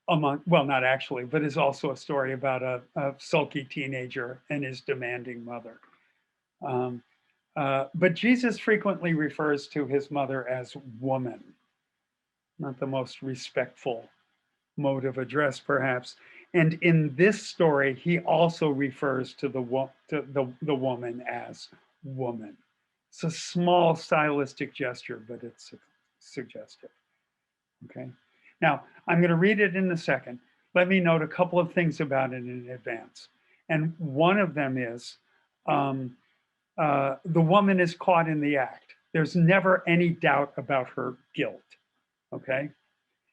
well, not actually, but is also a story about a sulky teenager and his demanding mother. But Jesus frequently refers to his mother as woman, not the most respectful mode of address, perhaps. And in this story, he also refers to the woman as woman. It's a small stylistic gesture, but it's suggestive. Okay. Now, I'm going to read it in a second. Let me note a couple of things about it in advance. And one of them is the woman is caught in the act. There's never any doubt about her guilt. Okay.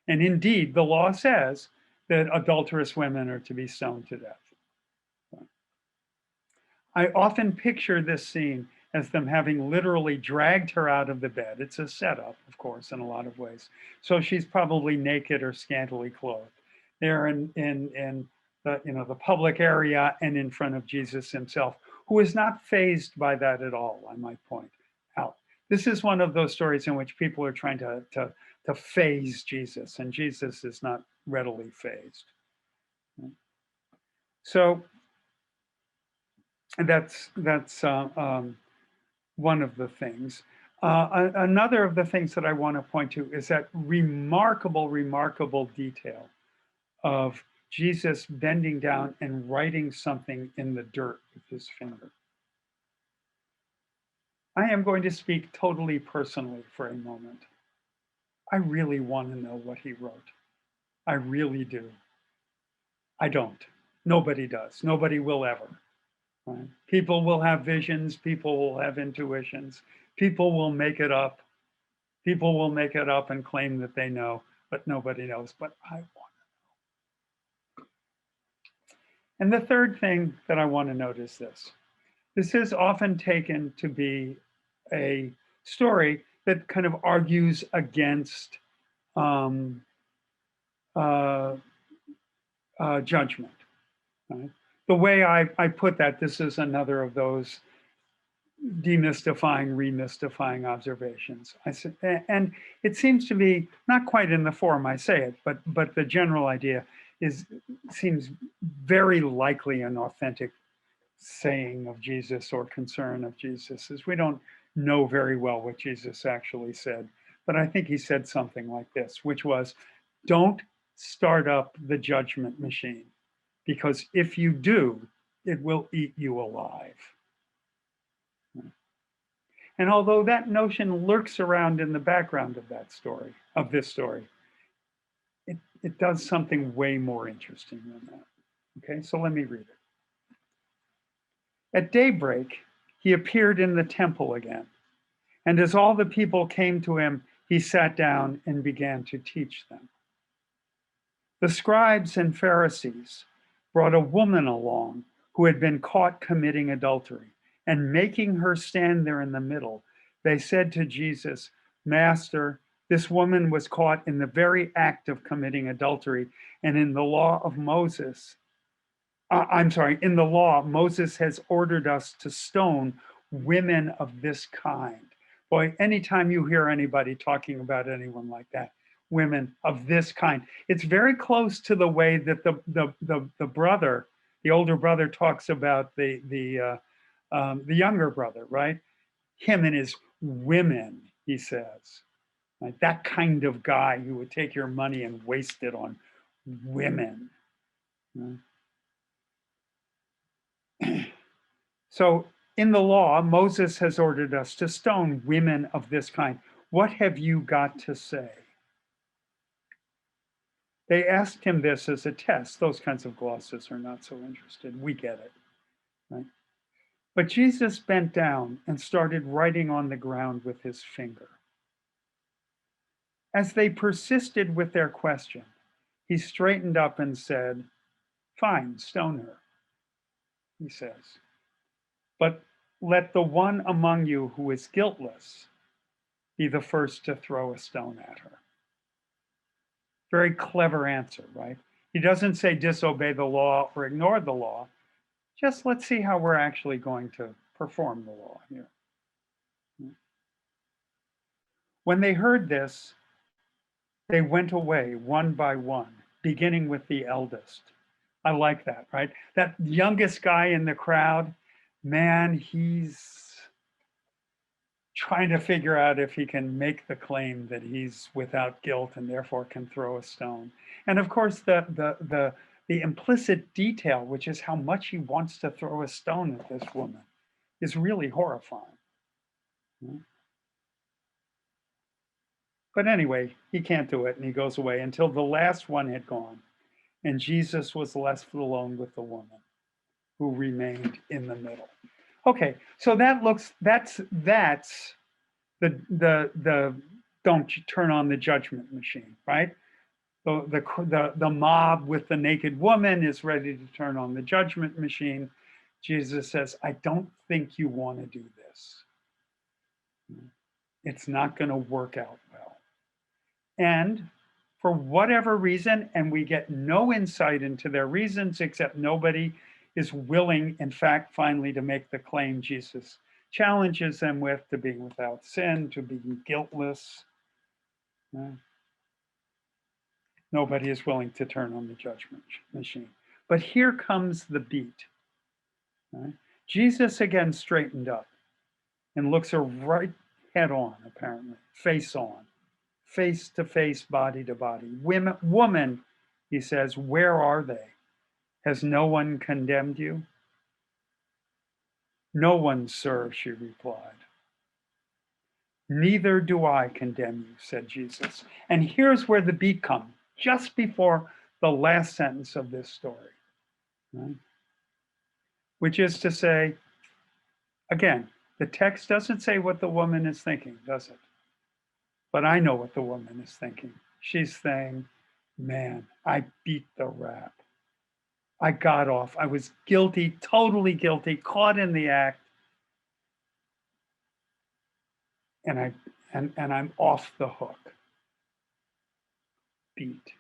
And indeed, the law says that adulterous women are to be stoned to death. I often picture this scene as them having literally dragged her out of the bed. It's a setup, of course, in a lot of ways. So she's probably naked or scantily clothed. They're in the public area and in front of Jesus himself, who is not fazed by that at all, I might point out. This is one of those stories in which people are trying to faze Jesus, and Jesus is not readily fazed. So that's one of the things. Another of the things that I want to point to is that remarkable detail of Jesus bending down and writing something in the dirt with his finger. I am going to speak totally personally for a moment. I really want to know what he wrote. I really do. I don't. Nobody does. Nobody will ever. Right? People will have visions, people will have intuitions, people will make it up. People will make it up and claim that they know, but nobody knows. But I want. And the third thing that I want to note is this. This is often taken to be a story that kind of argues against um, uh, judgment. Right? The way I put that, this is another of those demystifying, remystifying observations. I said, and it seems to be not quite in the form I say it, but the general idea is seems very likely an authentic saying of Jesus or concern of Jesus. Is we don't know very well what Jesus actually said, but I think he said something like this, which was, "Don't start up the judgment machine, because if you do, it will eat you alive." And although that notion lurks around in the background of that story, of this story, it does something way more interesting than that. Okay, so let me read it. At daybreak, he appeared in the temple again. And as all the people came to him, he sat down and began to teach them. The scribes and Pharisees brought a woman along who had been caught committing adultery, and making her stand there in the middle, they said to Jesus, "Master, this woman was caught in the very act of committing adultery, and in the law of Moses, in the law, Moses has ordered us to stone women of this kind." Boy, anytime you hear anybody talking about anyone like that, women of this kind, it's very close to the way that the brother, the older brother, talks about the younger brother, right? Him and his women, he says. Like that kind of guy who would take your money and waste it on women. So in the law, Moses has ordered us to stone women of this kind. What have you got to say? They asked him this as a test. Those kinds of glosses are not so interested. We get it, right? But Jesus bent down and started writing on the ground with his finger. As they persisted with their question, he straightened up and said, "Fine, stone her," he says. "But let the one among you who is guiltless be the first to throw a stone at her." Very clever answer, right? He doesn't say disobey the law or ignore the law. Just let's see how we're actually going to perform the law here. When they heard this, they went away one by one, beginning with the eldest. I like that, right? That youngest guy in the crowd, man, he's trying to figure out if he can make the claim that he's without guilt and therefore can throw a stone. And of course, the implicit detail, which is how much he wants to throw a stone at this woman, is really horrifying. But anyway, he can't do it, and he goes away until the last one had gone, and Jesus was left alone with the woman, who remained in the middle. Okay, so that's the don't turn on the judgment machine, right? The mob with the naked woman is ready to turn on the judgment machine. Jesus says, "I don't think you want to do this. It's not going to work out well." And for whatever reason, and we get no insight into their reasons, except nobody is willing, in fact, finally to make the claim Jesus challenges them with, to being without sin, to being guiltless. Nobody is willing to turn on the judgment machine. But here comes the beat. Right? Jesus again straightened up and looks her right head on, apparently, face on, face to face, body to body. Woman, he says, "Where are they? Has no one condemned you?" "No one, sir," she replied. "Neither do I condemn you," said Jesus. And here's where the beat comes, just before the last sentence of this story. Right? which is to say, again, the text doesn't say what the woman is thinking, does it? But I know what the woman is thinking. She's saying, man, I beat the rap. I got off. I was guilty, totally guilty, caught in the act, and I'm off the hook. Beat.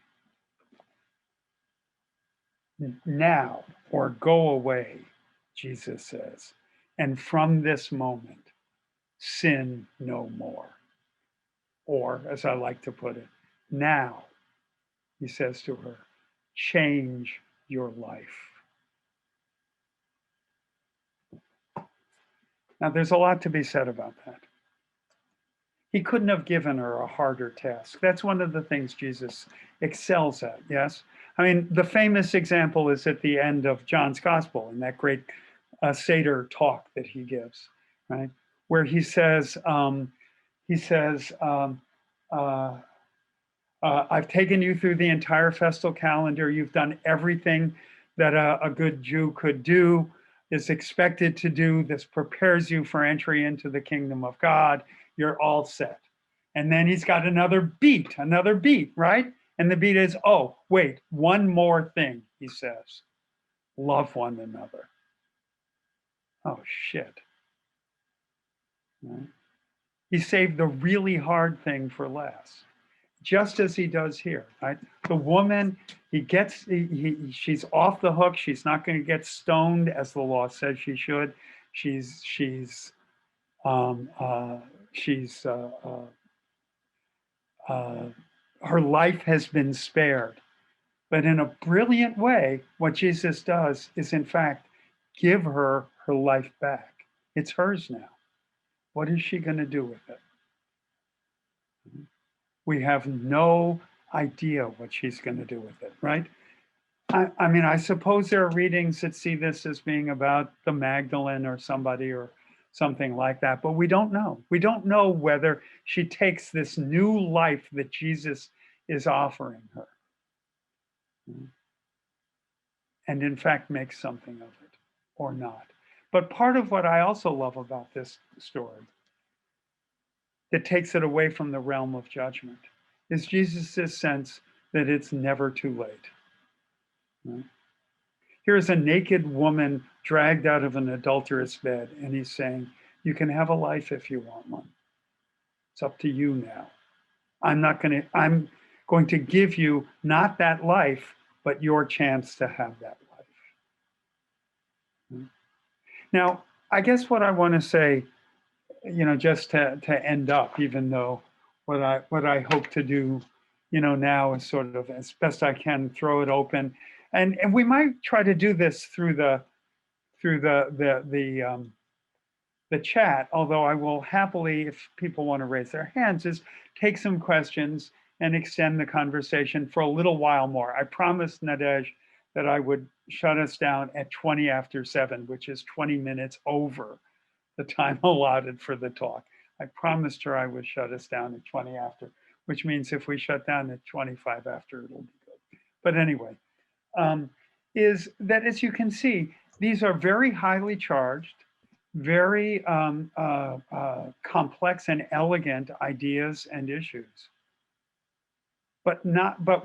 Now, or go away, Jesus says, and from this moment, sin no more. Or, as I like to put it, now, he says to her, change your life. Now, there's a lot to be said about that. He couldn't have given her a harder task. That's one of the things Jesus excels at, yes? I mean, the famous example is at the end of John's Gospel in that great Seder talk that he gives, right? Where he says, I've taken you through the entire festal calendar. You've done everything that a good Jew could do, is expected to do. This prepares you for entry into the kingdom of God. You're all set. And then he's got another beat, right? And the beat is, oh, wait, one more thing, he says. Love one another. Oh, shit. Right? He saved the really hard thing for last, just as he does here, right? The woman, she's off the hook. She's not going to get stoned as the law says she should. Her life has been spared. But in a brilliant way, what Jesus does is, in fact, give her her life back. It's hers now. What is she going to do with it? We have no idea what she's going to do with it, right? I mean, I suppose there are readings that see this as being about the Magdalene or somebody or something like that, but we don't know. We don't know whether she takes this new life that Jesus is offering her and in fact makes something of it or not. But part of what I also love about this story that takes it away from the realm of judgment is Jesus' sense that it's never too late. Right? Here's a naked woman dragged out of an adulterous bed, and he's saying, you can have a life if you want one. It's up to you now. I'm going to give you not that life, but your chance to have that life. Now, I guess what I want to say, just to end up, even though what I hope to do, now is sort of as best I can throw it open, and we might try to do this through the chat. Although I will happily, if people want to raise their hands, is take some questions and extend the conversation for a little while more. I promised Nadej that I would shut us down at 20 after 7, which is 20 minutes over the time allotted for the talk. I promised her I would shut us down at 20 after, which means if we shut down at 25 after, it'll be good. But anyway, is that as you can see, these are very highly charged, very complex and elegant ideas and issues. But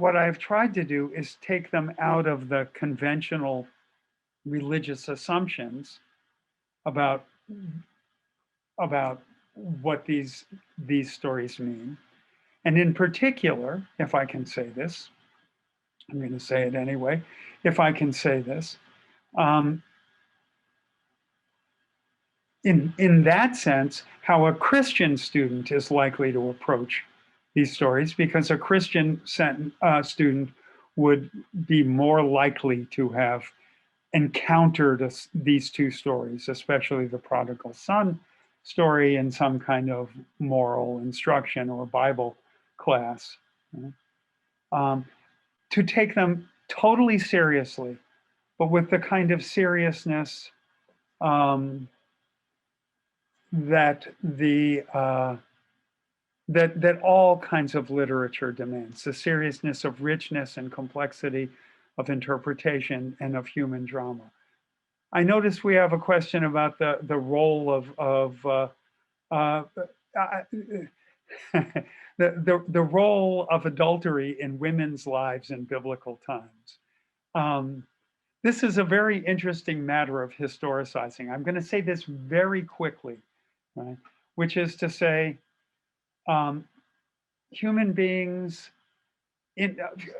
what I've tried to do is take them out of the conventional religious assumptions about what these stories mean. And in particular, if I can say this, I'm going to say it anyway, if I can say this, in that sense, how a Christian student is likely to approach these stories, because a Christian student would be more likely to have encountered these two stories, especially the prodigal son story, in some kind of moral instruction or Bible class, to take them totally seriously, but with the kind of seriousness that that all kinds of literature demands, the seriousness of richness and complexity of interpretation and of human drama. I noticed we have a question about the role of uh, the role of adultery in women's lives in biblical times. Um, this is a very interesting matter of historicizing. I'm going to say this very quickly, right? Which is to say, um, human beings in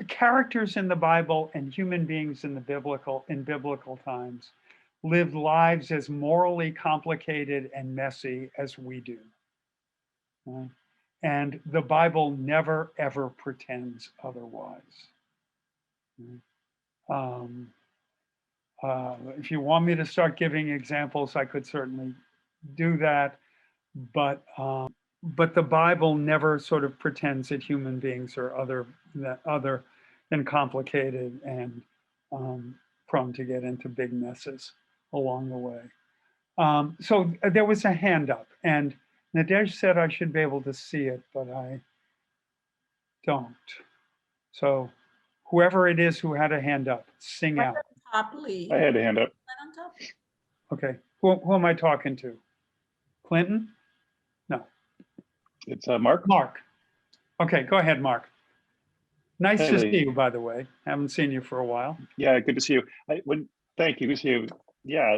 characters in the Bible and human beings in biblical times lived lives as morally complicated and messy as we do. Right? And the Bible never ever pretends otherwise. Um, if you want me to start giving examples, I could certainly do that, but the Bible never sort of pretends that human beings are other than complicated and prone to get into big messes along the way. So there was a hand up, and Nadej said I should be able to see it, but I don't. So whoever it is who had a hand up, sing Right out. on top, Lee. I had a hand up. Right on top. Okay, who am I talking to? Clinton? No, It's Mark. Mark. Okay, go ahead, Mark. Nice Hey, to Lee. see you, by the way. Haven't seen you for a while. Yeah, good to see you. Thank you. Good to see you. Yeah,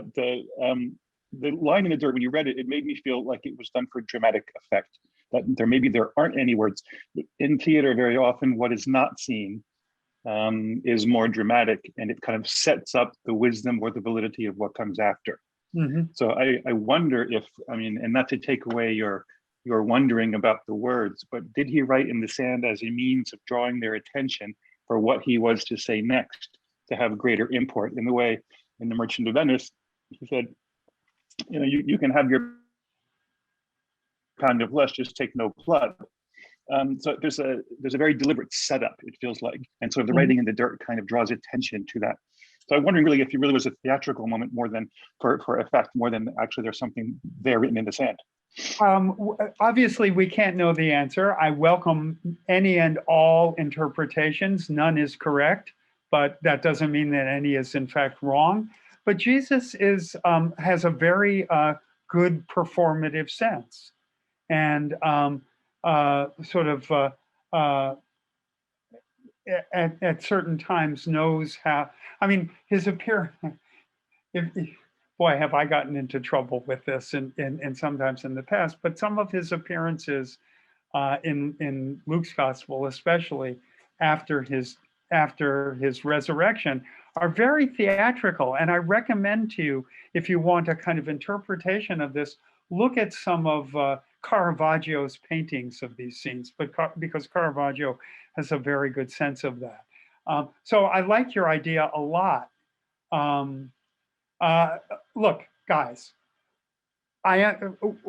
the line in the dirt, when you read it, it made me feel like it was done for dramatic effect. That there aren't any words in theater. Very often, what is not seen is more dramatic, and it kind of sets up the wisdom or the validity of what comes after. Mm-hmm. So I wonder if, I mean, and not to take away your wondering about the words, but did he write in the sand as a means of drawing their attention for what he was to say next, to have greater import? In the way in The Merchant of Venice, he said, you know, you can have your pound of flesh, just take no blood. So there's a very deliberate setup, it feels like, and sort of the writing in the dirt kind of draws attention to that. So I'm wondering really if it really was a theatrical moment more than for effect, more than actually there's something there written in the sand. Obviously, we can't know the answer. I welcome any and all interpretations. None is correct, but that doesn't mean that any is in fact wrong. But Jesus has a very good performative sense, and sort of at certain times knows how. I mean, his appearance. Boy, have I gotten into trouble with this and sometimes in the past, but some of his appearances in Luke's gospel, especially after his resurrection, are very theatrical. And I recommend to you, if you want a kind of interpretation of this, look at some of Caravaggio's paintings of these scenes, because Caravaggio has a very good sense of that. So I like your idea a lot. Look, guys,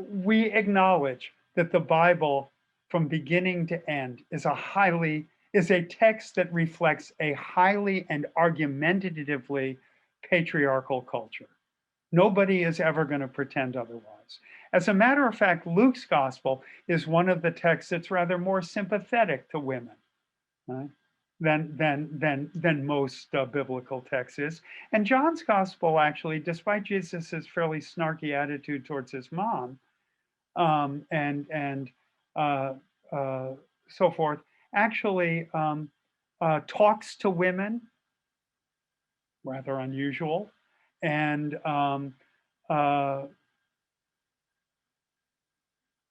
we acknowledge that the Bible, from beginning to end, is a text that reflects a highly and argumentatively patriarchal culture. Nobody is ever going to pretend otherwise. As a matter of fact, Luke's gospel is one of the texts that's rather more sympathetic to women, right? than most biblical texts is. And John's gospel, actually, despite Jesus's fairly snarky attitude towards his mom, and so forth, actually talks to women, rather unusual, and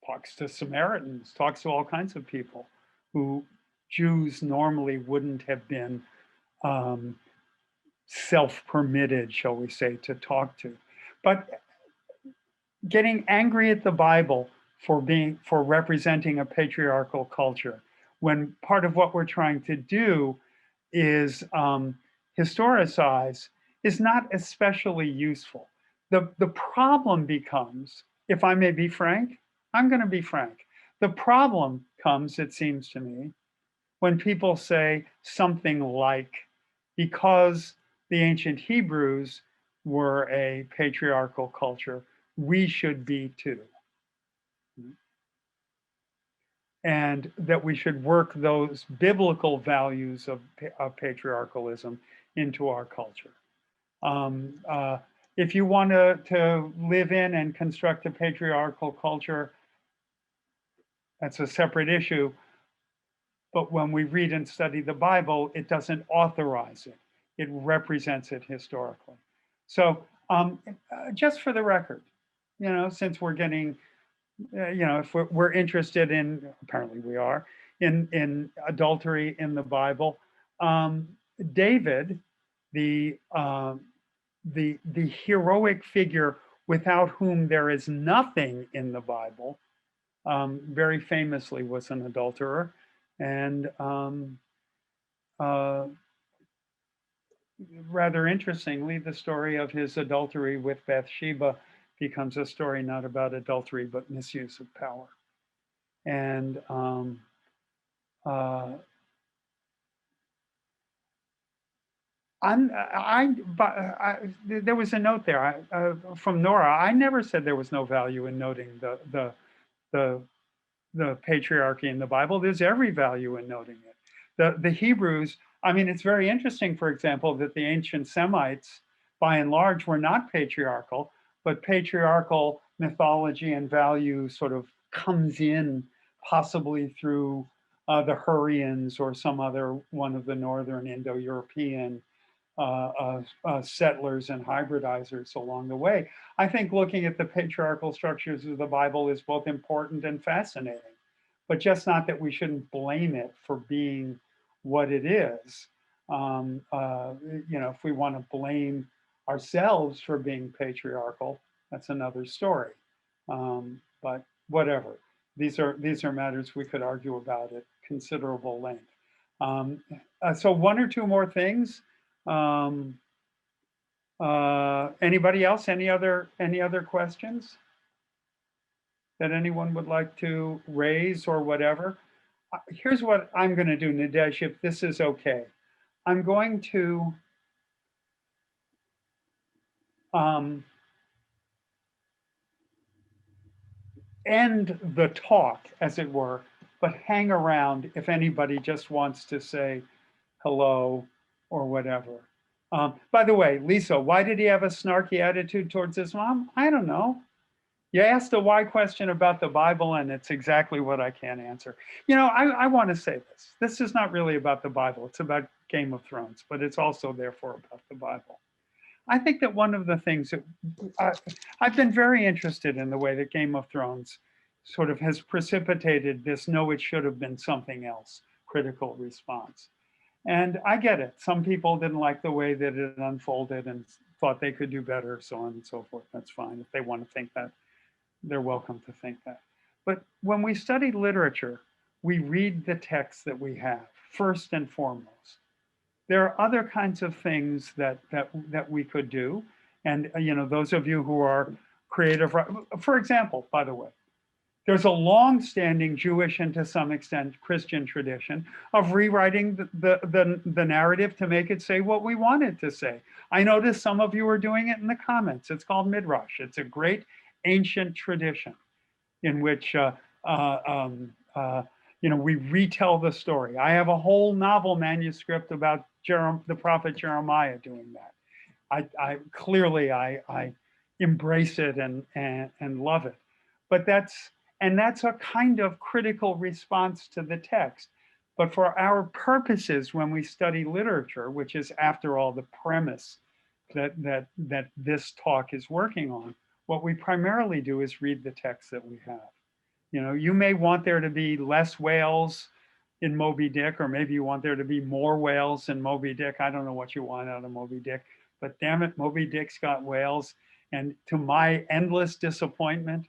talks to Samaritans, talks to all kinds of people who Jews normally wouldn't have been self-permitted, shall we say, to talk to. But getting angry at the Bible for representing a patriarchal culture, when part of what we're trying to do is historicize, is not especially useful. The problem becomes, if I may be frank, I'm going to be frank. The problem comes, it seems to me, when people say something like, because the ancient Hebrews were a patriarchal culture, we should be too. And that we should work those biblical values of patriarchalism into our culture. if you want to live in and construct a patriarchal culture, that's a separate issue. But when we read and study the Bible, it doesn't authorize it. It represents it historically. So just for the record, since we're getting, if we're interested in, apparently we are, in adultery in the Bible, David, the heroic figure without whom there is nothing in the Bible, very famously was an adulterer. And rather interestingly, the story of his adultery with Bathsheba becomes a story not about adultery, but misuse of power. And there was a note there from Nora. I never said there was no value in noting the patriarchy in the Bible. There's every value in noting it. The Hebrews, I mean, it's very interesting, for example, that the ancient Semites, by and large, were not patriarchal, but patriarchal mythology and value sort of comes in possibly through the Hurrians or some other one of the northern Indo-European settlers and hybridizers along the way. I think looking at the patriarchal structures of the Bible is both important and fascinating, but just not that we shouldn't blame it for being what it is. If we want to blame ourselves for being patriarchal, that's another story. But whatever. These are matters we could argue about at considerable length. So one or two more things. Anybody else? Any other questions that anyone would like to raise or whatever? Here's what I'm going to do, Nadesh, if this is okay. I'm going to end the talk, as it were, but hang around if anybody just wants to say hello or whatever. By the way, Lisa, why did he have a snarky attitude towards Islam? I don't know. You asked a why question about the Bible, and it's exactly what I can't answer. I want to say this. This is not really about the Bible. It's about Game of Thrones, but it's also therefore about the Bible. I think that one of the things that I've been very interested in the way that Game of Thrones sort of has precipitated this, no, it should have been something else, critical response. And I get it. Some people didn't like the way that it unfolded and thought they could do better, so on and so forth. That's fine. If they want to think that, they're welcome to think that. But when we study literature, we read the text that we have, first and foremost. There are other kinds of things that we could do. And those of you who are creative, for example, by the way, there's a long-standing Jewish and to some extent Christian tradition of rewriting the narrative to make it say what we want it to say. I noticed some of you are doing it in the comments. It's called Midrash. It's a great ancient tradition in which we retell the story. I have a whole novel manuscript about the prophet Jeremiah doing that. I clearly embrace it and love it. But that's a kind of critical response to the text. But for our purposes, when we study literature, which is after all the premise that this talk is working on, what we primarily do is read the text that we have. You may want there to be less whales in Moby Dick, or maybe you want there to be more whales in Moby Dick. I don't know what you want out of Moby Dick, but damn it, Moby Dick's got whales. And to my endless disappointment,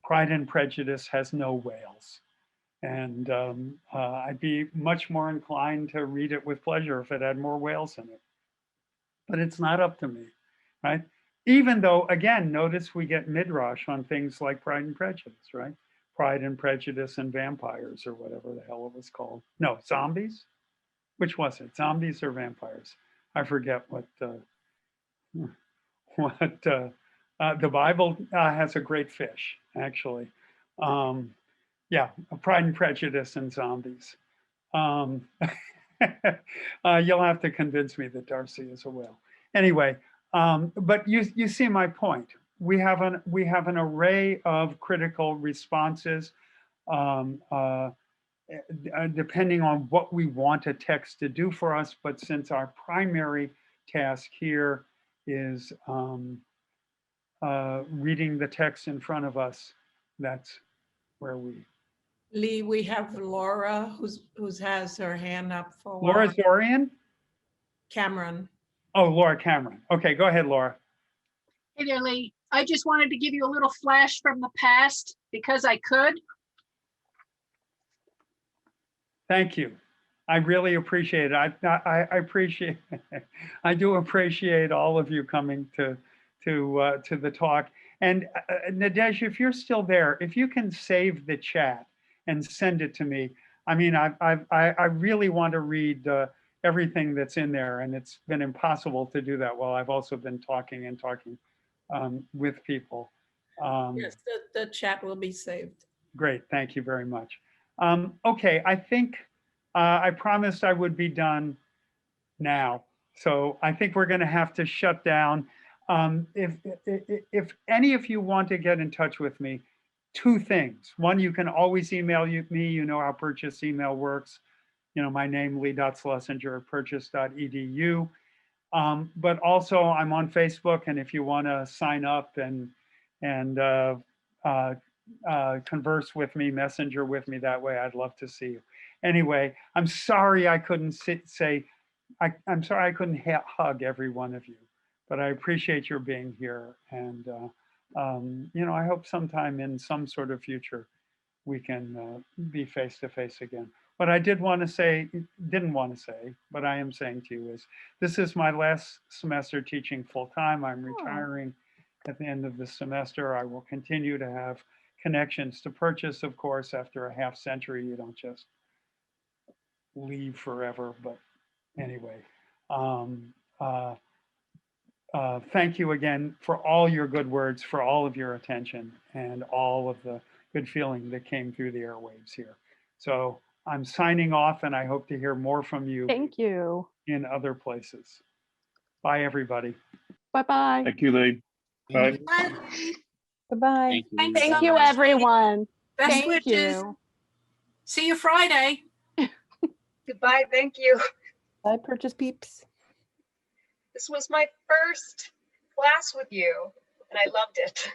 Pride and Prejudice has no whales. And I'd be much more inclined to read it with pleasure if it had more whales in it. But it's not up to me, right? Even though, again, notice we get midrash on things like Pride and Prejudice, right? Pride and Prejudice and Vampires, or whatever the hell it was called. No, Zombies? Which was it? Zombies or Vampires? I forget what the Bible has a great fish, actually. Yeah, Pride and Prejudice and Zombies. You'll have to convince me that Darcy is a whale. Anyway, But you see my point. We have an array of critical responses, um, depending on what we want a text to do for us. But since our primary task here is reading the text in front of us, that's where we. Lee, we have Laura who's has her hand up for a while. Laura Zorian? Cameron. Oh, Laura Cameron. Okay, go ahead, Laura. Hey there, Lee. I just wanted to give you a little flash from the past because I could. Thank you. I really appreciate it. I appreciate. I do appreciate all of you coming to the talk. And Nadej, if you're still there, if you can save the chat and send it to me. I mean, I really want to read everything that's in there, and it's been impossible to do that while I've also been talking with people. Yes, the chat will be saved. Great, thank you very much. Okay, I think I promised I would be done now. So I think we're going to have to shut down. If any of you want to get in touch with me, two things. One, you can always email me. You know how purchase email works. You know, my name, lee.schlesinger@purchase.edu. But also I'm on Facebook, and if you want to sign up and converse with me, messenger with me that way, I'd love to see you. Anyway, I'm sorry I couldn't I'm sorry I couldn't hug every one of you, but I appreciate your being here. And, you know, I hope sometime in some sort of future, we can be face to face again. What I didn't want to say, but I am saying to you is, this is my last semester teaching full time. I'm retiring at the end of the semester. I will continue to have connections to Purchase, of course. After a half century, you don't just leave forever, but anyway. Thank you again for all your good words, for all of your attention, and all of the good feeling that came through the airwaves here. So I'm signing off, and I hope to hear more from you. Thank you. In other places. Bye, everybody. Bye-bye. Thank you, Lee. Bye. Bye. Goodbye. Thanks Thank so you, much. everyone. Best Thank wishes. you. See you Friday. Goodbye, thank you. Bye, Purchase peeps. This was my first class with you, and I loved it.